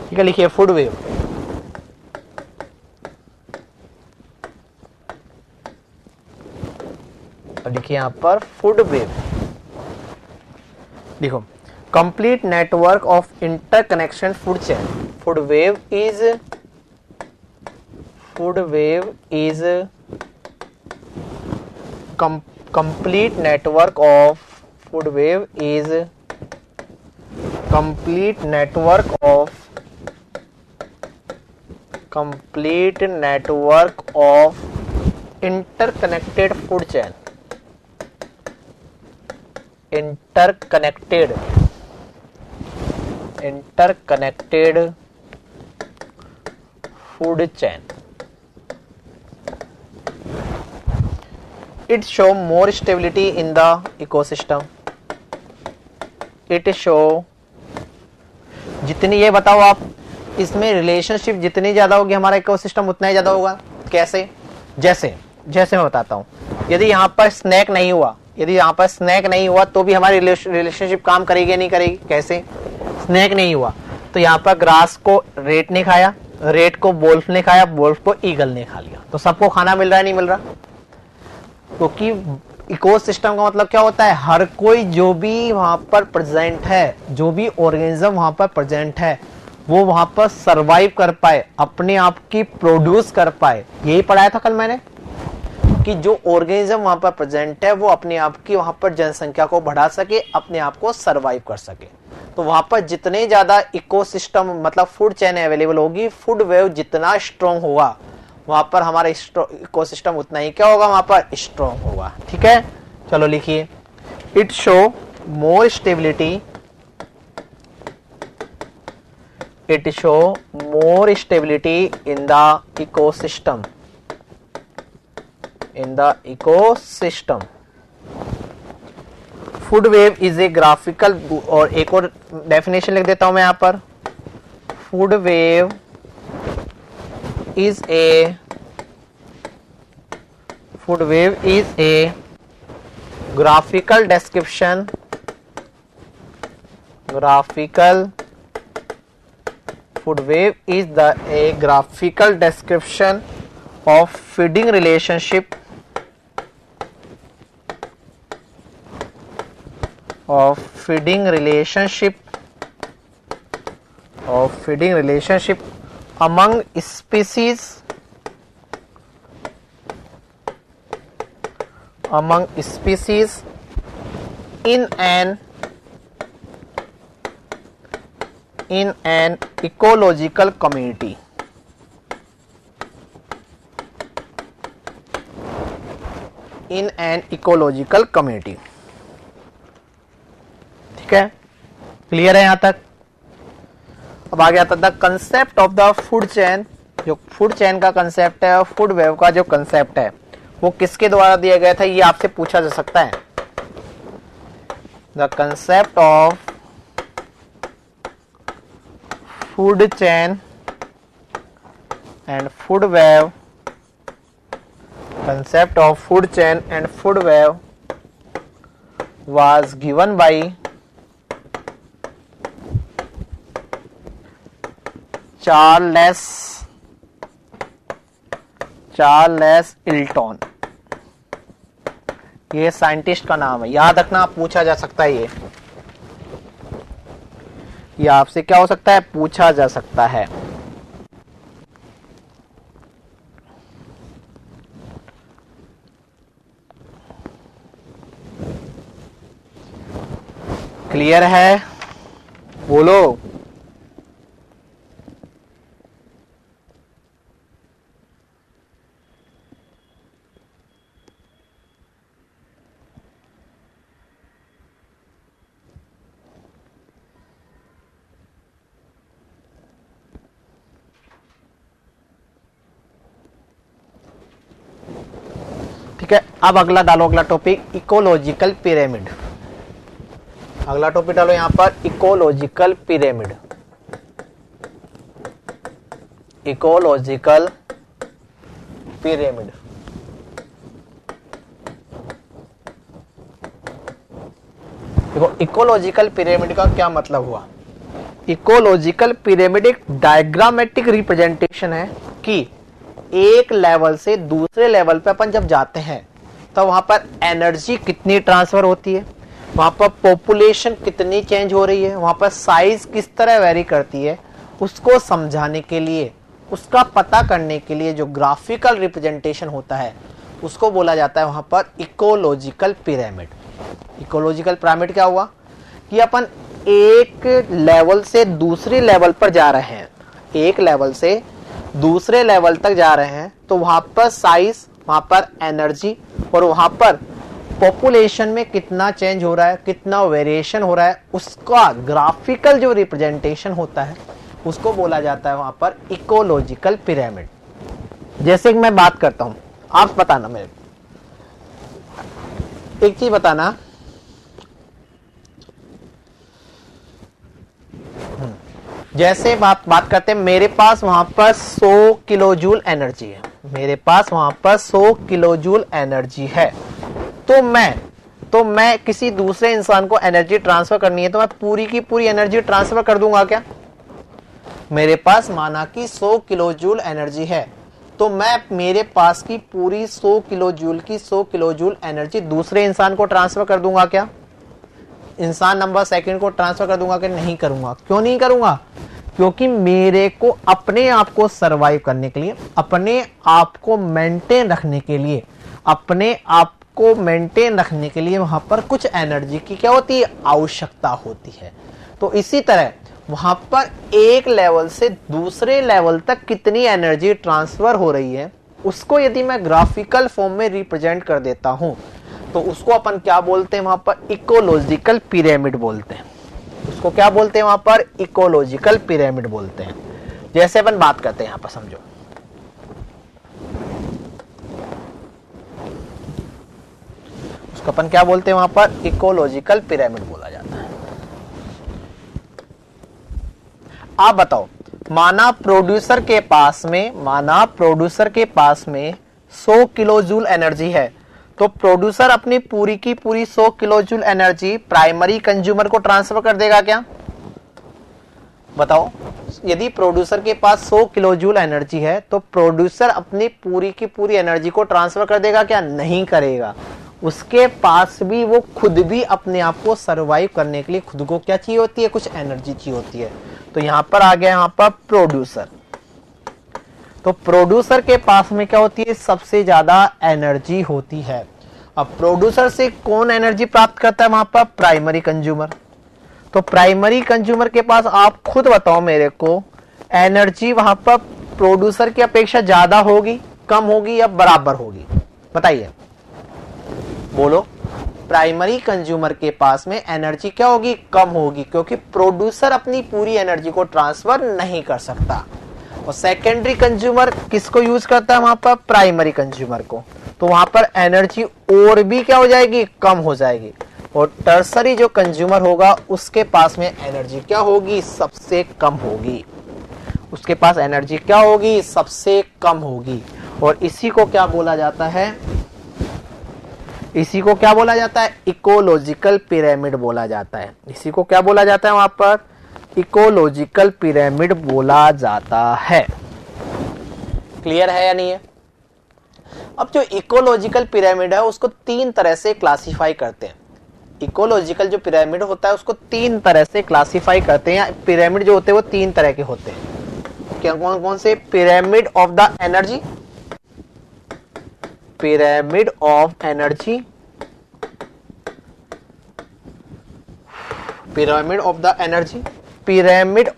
Speaker 1: ठीक है, लिखिए फूड वेव। लिखिए यहां पर फूड वेव। देखो, complete network of interconnection food chain. Food wave is complete network of food wave is complete network of interconnected food chain. Interconnected food chain. It show more stability in the ecosystem. It show, जितनी, ये बताओ आप, इसमें relationship जितनी ज्यादा होगी हमारा ecosystem उतना ही ज्यादा होगा. कैसे? जैसे मैं बताता हूँ, यदि यहाँ पर स्नैक नहीं हुआ तो भी हमारी रिलेशनशिप काम करेगी या नहीं करेगी? कैसे? स्नैक नहीं हुआ तो यहाँ पर ग्रास को रेट ने खाया, रेट को वोल्फ ने खाया, वोल्फ को ईगल ने खा लिया, तो सबको खाना मिल रहा है नहीं मिल रहा? क्योंकि इकोसिस्टम का मतलब क्या होता है? हर कोई जो भी वहां पर प्रेजेंट है, जो भी ऑर्गेनिज्म वहां पर प्रेजेंट है, वो वहां पर सरवाइव कर पाए, अपने आप की प्रोड्यूस कर पाए. यही पढ़ाया था कल मैंने कि जो ऑर्गेनिज्म वहां पर प्रेजेंट है वो अपने आप की वहां पर जनसंख्या को बढ़ा सके, अपने आप को सरवाइव कर सके. तो वहां पर जितने ज्यादा इकोसिस्टम मतलब फूड चेन अवेलेबल होगी, फूड वेव जितना स्ट्रॉन्ग होगा, वहां पर हमारा इकोसिस्टम उतना ही क्या होगा, वहां पर स्ट्रॉन्ग होगा. ठीक है, चलो लिखिए. It show more stability. It show more stability in the ecosystem. Food wave is a graphical, और एक और डेफिनेशन लिख देता हूं मैं यहां पर. Food wave is a graphical description. Food wave is a graphical description of feeding relationship among species in an ecological community. ठीक है, क्लियर है यहां तक? अब आगे आता the concept of the food chain. जो फूड चेन का कंसेप्ट है और फूड वेव का जो कंसेप्ट है वो किसके द्वारा दिया गया था, ये आपसे पूछा जा सकता है. The concept of food chain and food wave. Concept of food chain and food wave was given by Charles Elton. ये साइंटिस्ट का नाम है, याद रखना, पूछा जा सकता है. ये आपसे क्या हो सकता है, पूछा जा सकता है. क्लियर है? बोलो. ठीक है, अब अगला डालो, अगला टॉपिक इकोलॉजिकल पिरामिड. अगला टॉपिक डालो यहां पर इकोलॉजिकल पिरामिड. Ecological pyramid. देखो इकोलॉजिकल पिरामिड का क्या मतलब हुआ. इकोलॉजिकल पिरामिड एक डायग्रामेटिक रिप्रेजेंटेशन है कि एक लेवल से दूसरे लेवल पे अपन जब जाते हैं तो वहां पर एनर्जी कितनी ट्रांसफर होती है. वहां पर पॉपुलेशन कितनी चेंज हो रही है, वहां पर साइज किस तरह वेरी करती है, उसको समझाने के लिए, उसका पता करने के लिए जो ग्राफिकल रिप्रेजेंटेशन होता है उसको बोला जाता है वहां पर इकोलॉजिकल पिरामिड। इकोलॉजिकल पिरामिड क्या हुआ कि अपन एक लेवल से दूसरे लेवल पर जा रहे हैं, एक लेवल से दूसरे लेवल तक जा रहे हैं, तो वहां पर साइज, वहां पर एनर्जी और वहां पर पॉपुलेशन में कितना चेंज हो रहा है, कितना वेरिएशन हो रहा है, उसका ग्राफिकल जो रिप्रेजेंटेशन होता है उसको बोला जाता है वहां पर इकोलॉजिकल पिरामिड। जैसे कि मैं बात करता हूं, आप बताना, मेरे एक चीज बताना, जैसे बात करते हैं, मेरे पास वहां पर 100 किलो जूल एनर्जी है, मेरे पास वहां पर 100 किलो जूल एनर्जी है, तो मैं किसी दूसरे इंसान को एनर्जी ट्रांसफर करनी है तो मैं पूरी की पूरी एनर्जी ट्रांसफर कर दूंगा क्या? मेरे पास माना कि 100 किलो जूल एनर्जी है, तो मैं मेरे पास की पूरी 100 किलो जूल की 100 किलो जूल एनर्जी दूसरे इंसान को ट्रांसफर कर दूंगा क्या? इंसान नंबर सेकंड को ट्रांसफर कर दूंगा कि नहीं करूंगा? क्यों नहीं करूंगा? क्योंकि मेरे को अपने आप को सरवाइव करने के लिए, अपने आप को मेंटेन रखने के लिए, अपने आप को मेंटेन रखने के लिए वहां पर कुछ एनर्जी की क्या होती है? आवश्यकता होती है। तो इसी तरह वहां पर एक लेवल से दूसरे लेवल तक कितनी एनर्जी ट्रांसफर हो रही है, उसको यदि मैं ग्राफिकल फॉर्म में रिप्रेजेंट कर देता हूं तो उसको अपन क्या बोलते हैं? वहां पर इकोलॉजिकल पिरामिड बोलते हैं। उसको क्या बोलते हैं? वहां पर इकोलॉजिकल पिरामिड बोलते हैं। जैसे अपन बात करते हैं, यहां पर समझो, उसको अपन क्या बोलते हैं? वहां पर इकोलॉजिकल पिरामिड बोला जाता है। आप बताओ, माना प्रोड्यूसर के पास में 100 किलो जूल एनर्जी है, तो प्रोड्यूसर अपनी पूरी की पूरी 100 kilo joule energy primary consumer को ट्रांसफर कर देगा क्या? बताओ, यदि प्रोड्यूसर के पास 100 किलो जूल एनर्जी है तो प्रोड्यूसर अपनी पूरी की पूरी एनर्जी को ट्रांसफर कर देगा क्या? नहीं करेगा। उसके पास भी, वो खुद भी अपने आप को सरवाइव करने के लिए खुद को क्या चाहिए होती है? कुछ एनर्जी चाहिए होती है। तो यहां पर आ गया, यहां पर प्रोड्यूसर, तो प्रोड्यूसर के पास में क्या होती है? सबसे ज्यादा एनर्जी होती है। अब प्रोड्यूसर से कौन एनर्जी प्राप्त करता है? वहां पर प्राइमरी कंज्यूमर। तो प्राइमरी कंज्यूमर के पास, आप खुद बताओ मेरे को, एनर्जी वहां पर प्रोड्यूसर की अपेक्षा ज्यादा होगी, कम होगी या बराबर होगी? बताइए, बोलो। प्राइमरी कंज्यूमर के पास में एनर्जी क्या होगी? कम होगी, क्योंकि प्रोड्यूसर अपनी पूरी एनर्जी को ट्रांसफर नहीं कर सकता। और सेकेंडरी कंज्यूमर किसको यूज करता है? वहां पर प्राइमरी कंज्यूमर को। तो वहां पर एनर्जी और भी क्या हो जाएगी? कम हो जाएगी। और टर्सरी जो कंज्यूमर होगा उसके पास में एनर्जी क्या होगी? सबसे कम होगी। उसके पास एनर्जी क्या होगी? सबसे कम होगी। और इसी को क्या बोला जाता है? इसी को क्या बोला जाता है? इकोलॉजिकल पिरामिड बोला जाता है। इसी को क्या बोला जाता है? वहां पर इकोलॉजिकल पिरामिड बोला जाता है। क्लियर है या नहीं है? अब जो इकोलॉजिकल पिरामिड है उसको 3 तरह से क्लासिफाई करते हैं। इकोलॉजिकल जो पिरामिड होता है उसको 3 तरह से क्लासिफाई करते हैं। पिरामिड जो होते हैं वो 3 तरह के होते हैं। क्या, कौन कौन से? Pyramid of the energy, pyramid of energy, pyramid of the energy, pyramid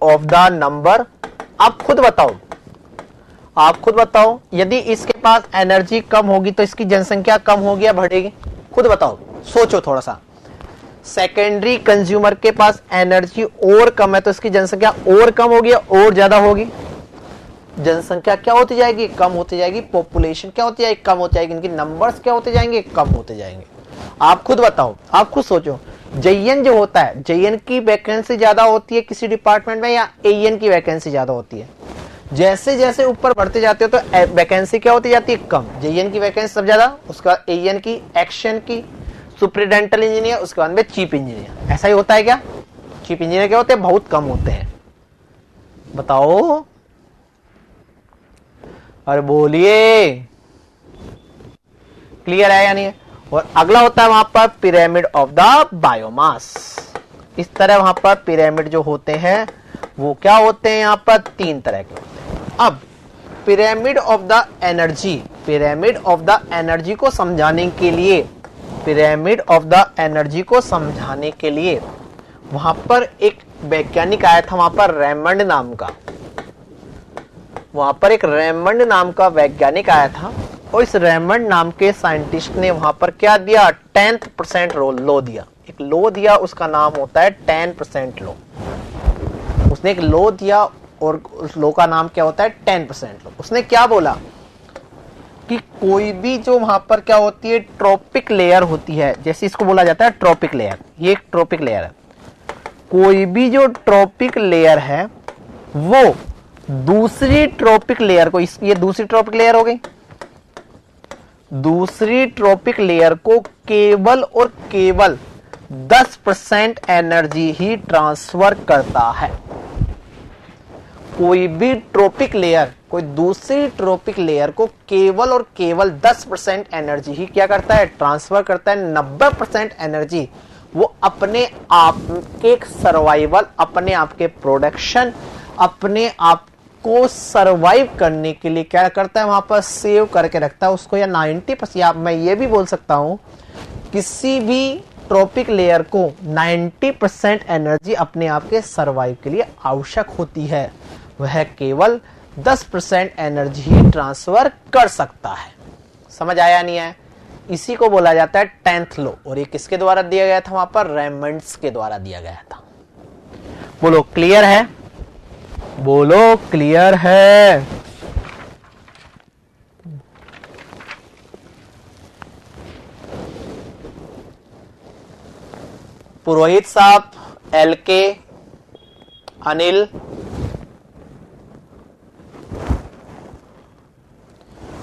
Speaker 1: of the number. आप खुद बताओ, यदि इसके पास एनर्जी कम होगी तो इसकी जनसंख्या कम होगी या बढ़ेगी? खुद बताओ, सोचो थोड़ा सा। सेकेंडरी कंज्यूमर के पास एनर्जी और कम है तो इसकी जनसंख्या और कम होगी या और ज्यादा होगी? जनसंख्या क्या होती जाएगी? कम होती जाएगी। पॉपुलेशन क्या होती जाएगी? कम होती जाएगी। इनकी नंबर्स क्या होते जाएंगे? कम होते जाएंगे। आप खुद बताओ, आप खुद सोचो। जेईएन जो होता है, जेईएन की वैकेंसी ज्यादा होती है किसी डिपार्टमेंट में या एईएन की वैकेंसी ज्यादा होती है? जैसे जैसे ऊपर बढ़ते जाते हो तो वैकेंसी क्या होती जाती है? कम। जेईएन की वैकेंसी सब ज्यादा, उसका एईएन की, एक्शन की, सुपरिटेंडेंट इंजीनियर, उसके बाद में चीफ इंजीनियर। ऐसा ही होता है क्या? चीफ इंजीनियर क्या होते हैं? बहुत कम होते हैं। बताओ, अरे बोलिए, क्लियर है या नहीं है? और अगला होता है वहां पर पिरामिड ऑफ द बायोमास। इस तरह वहां पर पिरामिड जो होते हैं वो क्या होते हैं, यहां पर 3 तरह के होते हैं। अब pyramid of the energy, pyramid of the energy को समझाने के लिए, पिरामिड ऑफ द एनर्जी को समझाने के लिए वहां पर एक वैज्ञानिक आया था, वहां पर रेमंड नाम का, वहां पर एक रेमंड नाम का वैज्ञानिक आया था। और इस रेमंड नाम के साइंटिस्ट ने वहां पर क्या दिया, 10% लो दिया, एक लो दिया, उसका नाम होता है 10% लो। उसने एक लो दिया और उस लो का नाम क्या होता है, 10% लो। उसने क्या बोला कि कोई भी जो वहां पर क्या होती है, ट्रॉपिक लेयर होती है, जैसे इसको बोला जाता है ट्रॉपिक लेयर, ये एक ट्रॉपिक लेयर है। कोई भी जो ट्रॉपिक लेयर है वो दूसरी ट्रॉपिक लेयर को, ये दूसरी ट्रॉपिक लेयर हो गई, दूसरी ट्रॉपिक लेयर को केवल और केवल 10% एनर्जी ही ट्रांसफर करता है। कोई भी ट्रॉपिक लेयर, कोई दूसरी ट्रॉपिक लेयर को केवल और केवल 10% एनर्जी ही क्या करता है, ट्रांसफर करता है। 90% एनर्जी वो अपने आप के सर्वाइवल, अपने आप के प्रोडक्शन, अपने आप को सरवाइव करने के लिए क्या करता है, वहां पर सेव करके रखता है उसको। या 90%, या मैं ये भी बोल सकता हूं किसी भी ट्रॉपिक लेयर को 90% एनर्जी अपने आप के सरवाइव के लिए आवश्यक होती है, वह केवल 10% एनर्जी ही ट्रांसफर कर सकता है। समझ आया नहीं है? इसी को बोला जाता है 10th लॉ। और ये किसके द्वारा दिया गया था, वहां पर रेमंड्स के द्वारा दिया गया था। बोलो क्लियर है, बोलो क्लियर है। पुरोहित साहब, LK, अनिल,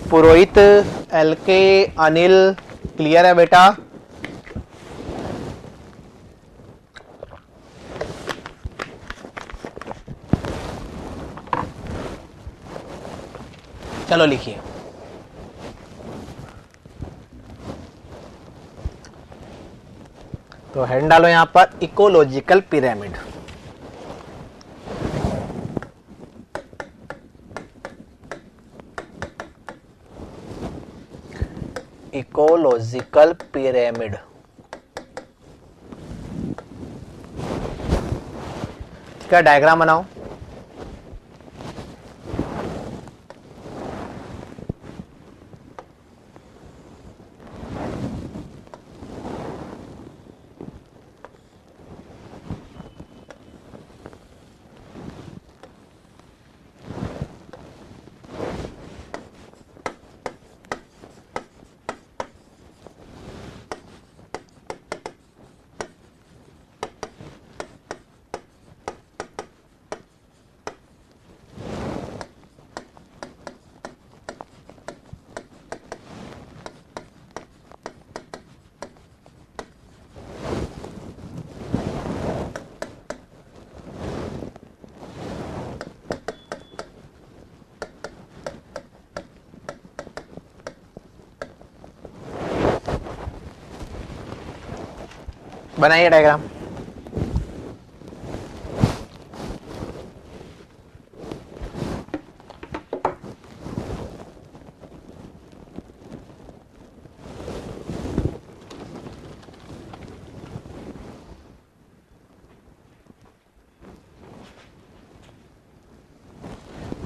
Speaker 1: पुरोहित, LK, अनिल, क्लियर है बेटा? चलो लिखिए। तो हेड डालो यहां पर इकोलॉजिकल पिरामिड। इकोलॉजिकल पिरामिड, इसका डायग्राम बनाओ। बनाइए डायग्राम।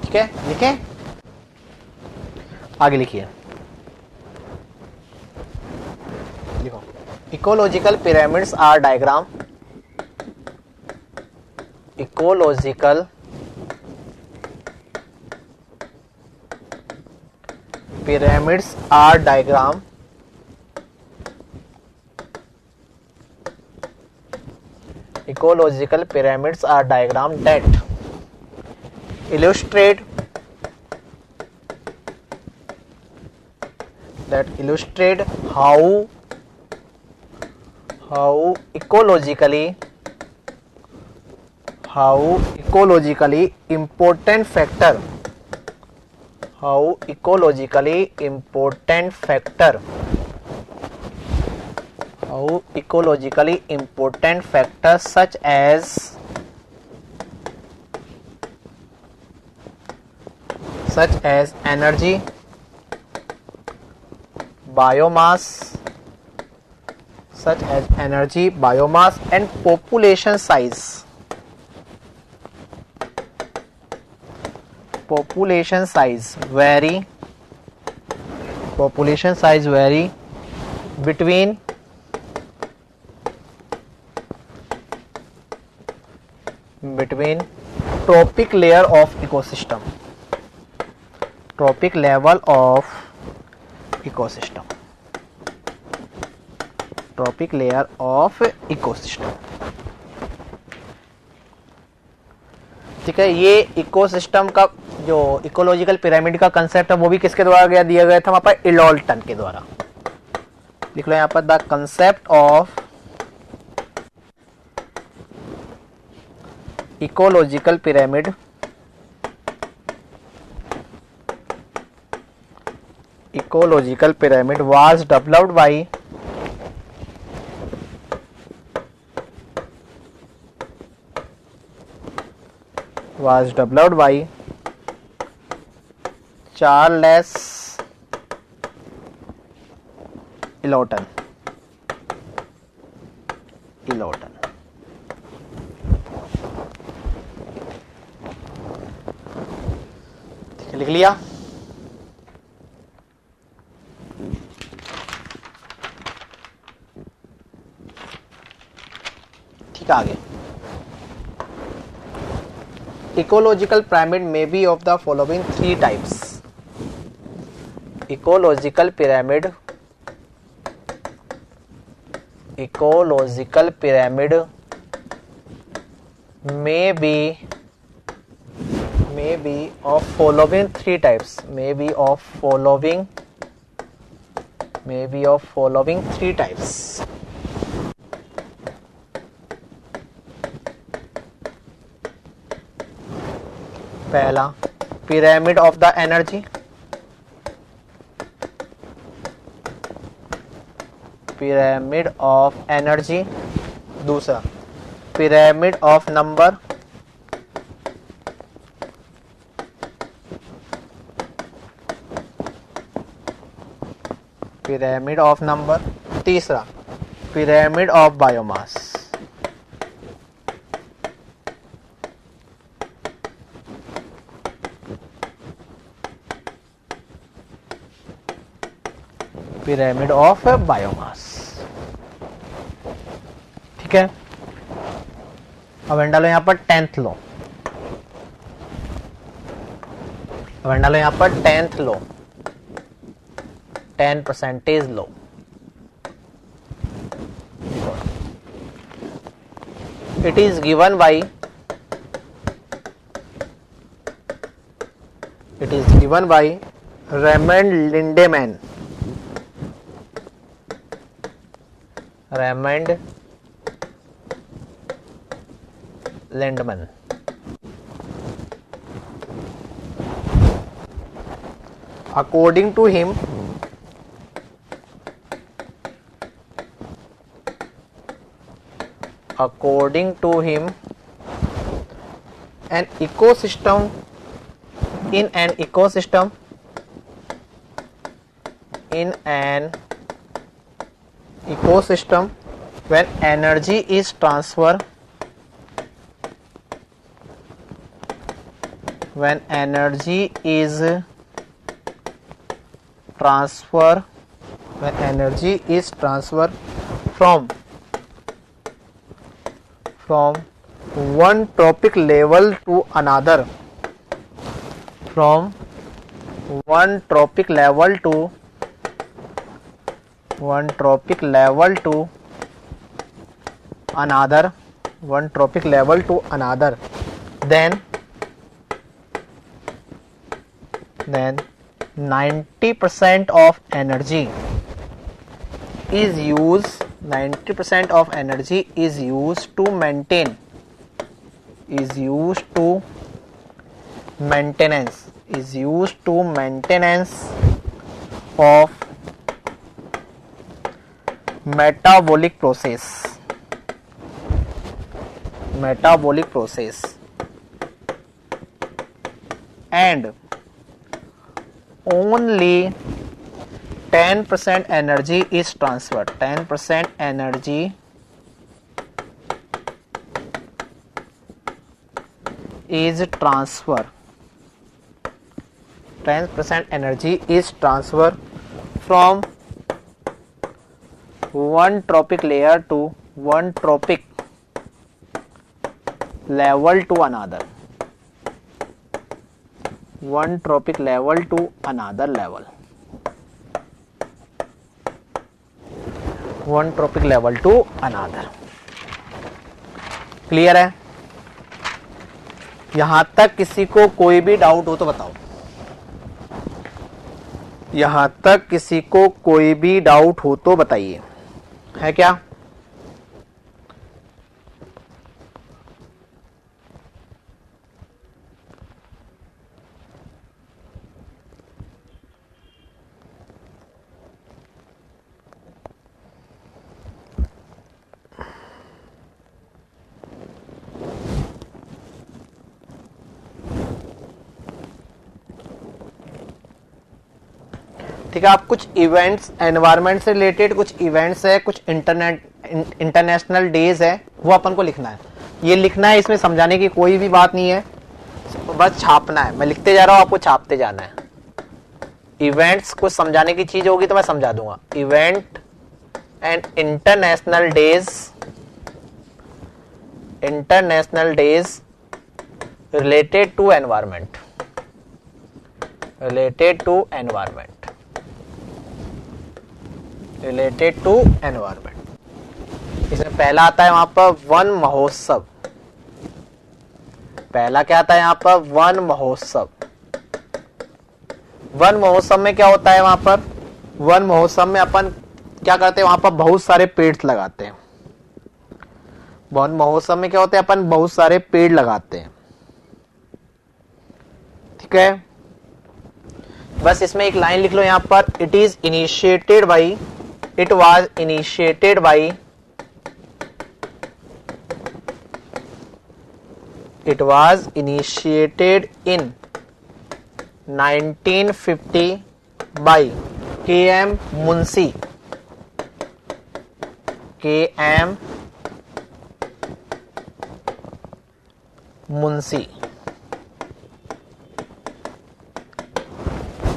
Speaker 1: ठीक है, लिखे, आगे लिखिए। लिखो, ecological pyramids are diagram, ecological pyramids are diagram ecological pyramids are diagram that illustrate how ecologically important factor how ecologically important factors such as energy, biomass, and population size vary between tropic layer of ecosystem, tropic level of ecosystem, tropic layer of ecosystem. ठीक है, ये ecosystem का जो ecological pyramid का concept है वो भी किसके द्वारा दिया गया था? वहां पर इलॉल्टन के द्वारा। लिख लो यहां पर, the concept of ecological pyramid was developed by Charles Elorton। ठीक है, लिख लिया। ठीक है, आगे ecological pyramid may be of the following three types। ecological pyramid may be of following three types, may be of following three types। पहला, pyramid of the energy, दूसरा pyramid of number, तीसरा pyramid of biomass. Pyramid of biomass. ठीक है, अब डालो यहां पर 10th law, 10% law. It is given by Raymond Lindeman. According to him, an ecosystem when energy is transferred from one tropic level to another, one tropic level to another, then 90% of energy is used to metabolic process and only 10% energy is transferred, 10% energy is transfer, 10% energy is transfer from one tropic layer to one tropic level to another, one tropic level to another level, one tropic level to another. Clear है? यहां तक किसी को कोई भी doubt हो तो बताओ, यहां तक किसी को कोई भी डाउट हो तो बताइए, है क्या? ठीक है, आप कुछ इवेंट्स एनवायरनमेंट से रिलेटेड, कुछ इवेंट्स है, कुछ इंटरनेशनल डेज है, वो अपन को लिखना है। ये लिखना है, इसमें समझाने की कोई भी बात नहीं है, बस छापना है। मैं लिखते जा रहा हूं, आपको छापते जाना है। इवेंट्स कुछ समझाने की चीज होगी तो मैं समझा दूंगा। Event and international days related to environment, related to environment. इसमें पहला आता है वहां पर वन महोत्सव। पहला क्या आता है यहाँ पर? वन महोत्सव। वन महोत्सव में क्या होता है? वहां पर वन महोत्सव में अपन क्या करते हैं? वहां पर बहुत सारे पेड़ लगाते हैं। वन महोत्सव में क्या होता है? अपन बहुत सारे पेड़ लगाते हैं। ठीक है, बस इसमें एक लाइन लिख लो यहां पर, it was initiated in 1950 by K.M. Munshi।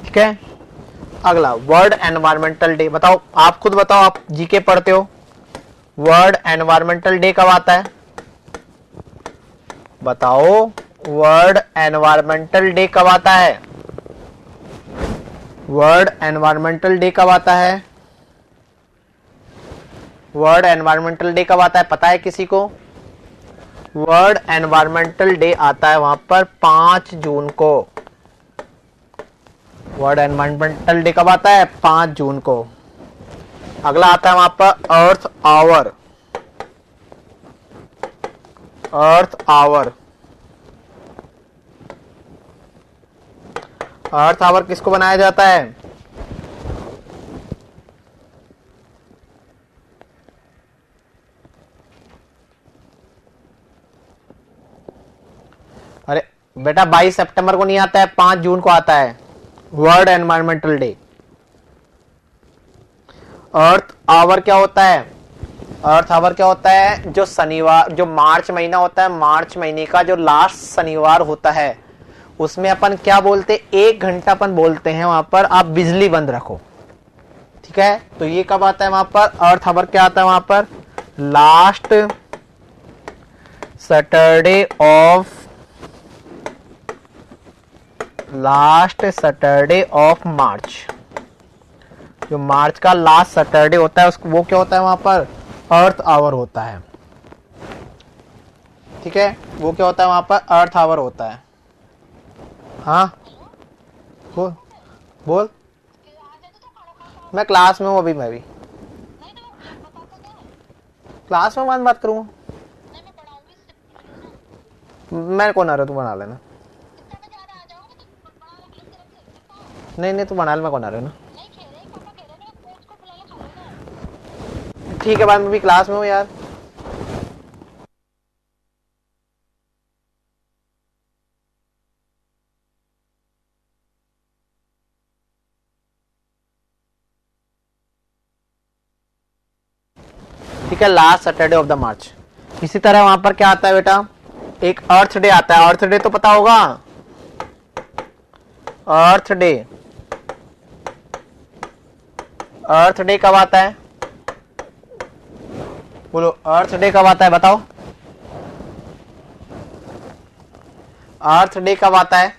Speaker 1: ठीक है, अगला वर्ल्ड एनवायरमेंटल डे। बताओ, आप खुद बताओ, आप जीके पढ़ते हो, वर्ल्ड एनवायरमेंटल डे कब आता है? बताओ, वर्ल्ड एनवायरमेंटल डे कब आता है? वर्ल्ड एनवायरमेंटल डे कब आता है? वर्ल्ड एनवायरमेंटल डे कब आता है? पता है किसी को? वर्ल्ड एनवायरमेंटल डे आता है वहां पर 5 जून को। वर्ल्ड एनवायरमेंटल डे कब आता है? 5 जून को। अगला आता है वहां पर अर्थ आवर। अर्थ आवर किसको बनाया जाता है? अरे बेटा, 22 सितंबर को नहीं आता है, 5 जून को आता है world environmental day. Earth hour क्या होता है? अर्थ आवर क्या होता है? जो शनिवार, जो मार्च महीना होता है, मार्च महीने का जो लास्ट शनिवार होता है, उसमें अपन क्या बोलते? 1 घंटा अपन बोलते हैं वहां पर आप बिजली बंद रखो। ठीक है, तो ये कब आता है वहां पर? अर्थ आवर क्या आता है वहां पर? Last Saturday of March. जो मार्च का लास्ट सैटरडे होता है उसको, वो क्या होता है वहां पर? अर्थ आवर होता है। ठीक है, वो क्या होता है वहां पर? अर्थ आवर होता है। हाँ बोल। मैं क्लास में हूँ अभी, मैं भी क्लास में बात करूंगा। मैं कौन आ रहा? तू बना लेना। नहीं तू बना ले, मैं कौन आ रहा हूँ ना। ठीक है भाई, मैं भी क्लास में हूँ यार। ठीक है, लास्ट सैटरडे ऑफ द मार्च। इसी तरह वहां पर क्या आता है बेटा, एक अर्थ डे आता है। अर्थ डे तो पता होगा, अर्थ डे। अर्थ डे कब आता है, बोलो अर्थ डे कब आता है, बताओ अर्थ डे कब आता है।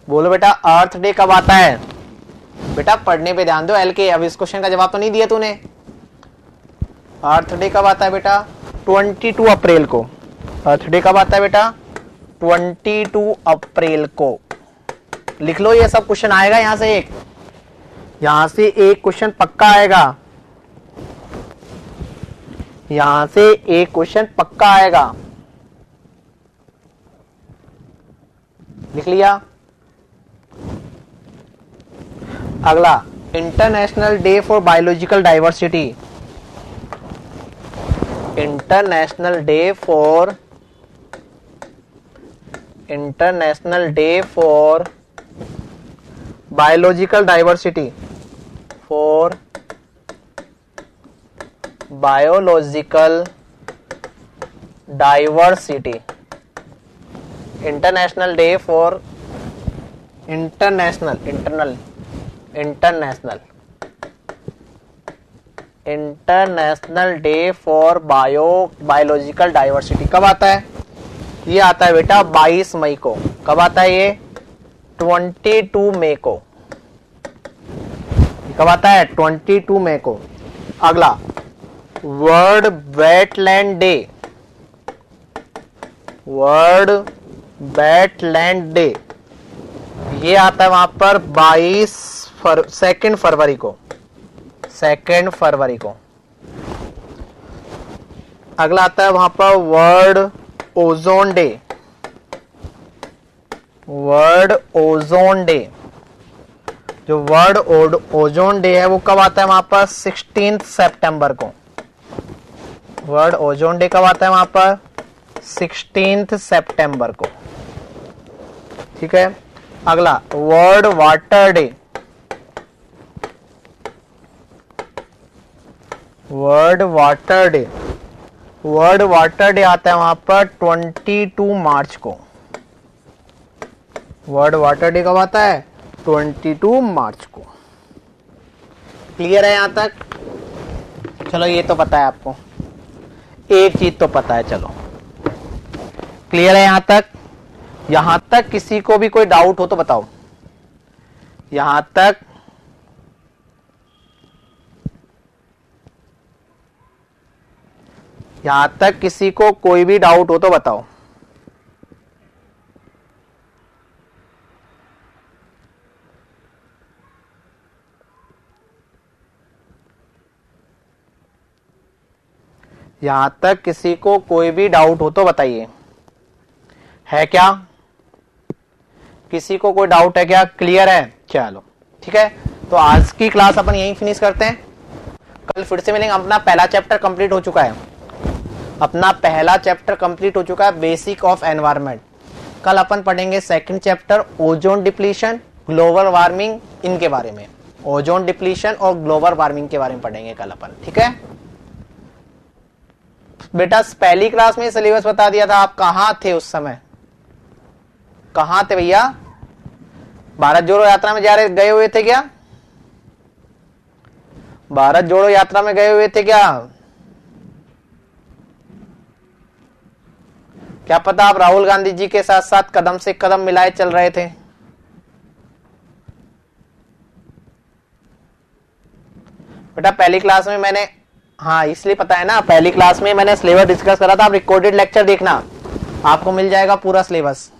Speaker 1: बोलो बेटा अर्थ डे कब आता है। बेटा पढ़ने पे ध्यान दो, एल के। अब इस क्वेश्चन का जवाब तो नहीं दिया तूने। अर्थ डे कब आता है बेटा, 22 अप्रैल को। अर्थ डे कब आता है बेटा, 22 अप्रैल को। लिख लो, ये सब क्वेश्चन आएगा यहां से एक, यहां से एक क्वेश्चन पक्का आएगा, यहां से एक क्वेश्चन पक्का आएगा। लिख लिया। अगला, international day for biological diversity. International day for biological diversity, for biological diversity. International day for international day for biological diversity कब आता है, ये आता है बेटा 22 मई को। कब आता है ये, 22 मई को। कब आता है, 22 मई को। अगला, world wetland day. World wetland day ये आता है वहां पर 2 फरवरी को। 2 फरवरी को। अगला आता है वहां पर world ozone day. World ozone day, जो वर्ल्ड ओजोन डे है वो कब आता है वहां पर, 16 सितंबर को। वर्ल्ड ओजोन डे कब आता है वहां पर, 16 सितंबर को। ठीक है। अगला, world water day. World water day, world water day आता है वहां पर 22 मार्च को। वर्ल्ड वाटर डे कब आता है, 22 मार्च को। क्लियर है यहां तक। चलो ये तो पता है आपको, एक चीज तो पता है। चलो क्लियर है यहां तक। यहां तक किसी को भी कोई डाउट हो तो बताओ। यहां तक किसी को कोई भी डाउट हो तो बताओ। यहां तक किसी को कोई भी डाउट हो तो बताइए। है क्या, किसी को कोई डाउट है क्या, क्लियर है। चलो ठीक है, तो आज की क्लास अपन यहीं फिनिश करते हैं। कल फिर से मिलेंगे। अपना पहला चैप्टर कंप्लीट हो चुका है। अपना पहला चैप्टर कंप्लीट हो चुका है, बेसिक ऑफ एनवायरनमेंट। कल अपन पढ़ेंगे second chapter, ozone depletion, global warming, इनके बारे में। ओजोन डिप्लीशन और ग्लोबल वार्मिंग के बारे में पढ़ेंगे कल अपन। ठीक है बेटा, पहली क्लास में सिलेबस बता दिया था। आप कहां थे उस समय, कहां थे भैया। भारत जोड़ो यात्रा में गए हुए थे क्या, भारत जोड़ो यात्रा में गए हुए थे क्या। क्या पता आप राहुल गांधी जी के साथ साथ कदम से कदम मिलाए चल रहे थे। बेटा पहली क्लास में मैंने, हाँ इसलिए पता है ना, पहली क्लास में मैंने सिलेबस डिस्कस करा था। आप रिकॉर्डेड लेक्चर देखना, आपको मिल जाएगा पूरा सिलेबस।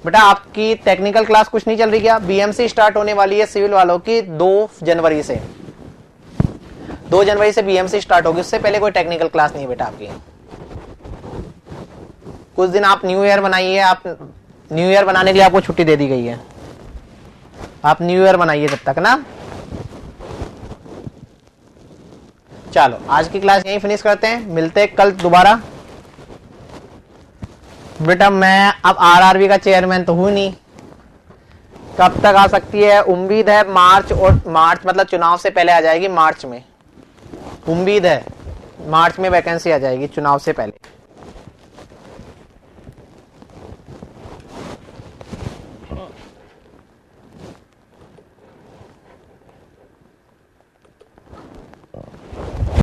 Speaker 1: बेटा आपकी टेक्निकल क्लास कुछ नहीं चल रही क्या, बीएमसी स्टार्ट होने वाली है सिविल वालों की 2 जनवरी से। 2 जनवरी से बीएमसी स्टार्ट होगी, उससे पहले कोई टेक्निकल क्लास नहीं है बेटा आपकी। कुछ दिन आप न्यू ईयर बनाइए, आप न्यू ईयर बनाने के लिए आपको छुट्टी दे दी गई है। आप न्यू ईयर मनाइए तब तक ना। चलो आज की क्लास यहीं फिनिश करते हैं, मिलते हैं कल दोबारा। बेटा मैं अब आरआरबी का चेयरमैन तो हूं नहीं, कब तक आ सकती है? उम्मीद है मार्च, और मार्च मतलब चुनाव से पहले आ जाएगी। मार्च में उम्मीद है मार्च में वैकेंसी आ जाएगी चुनाव से पहले।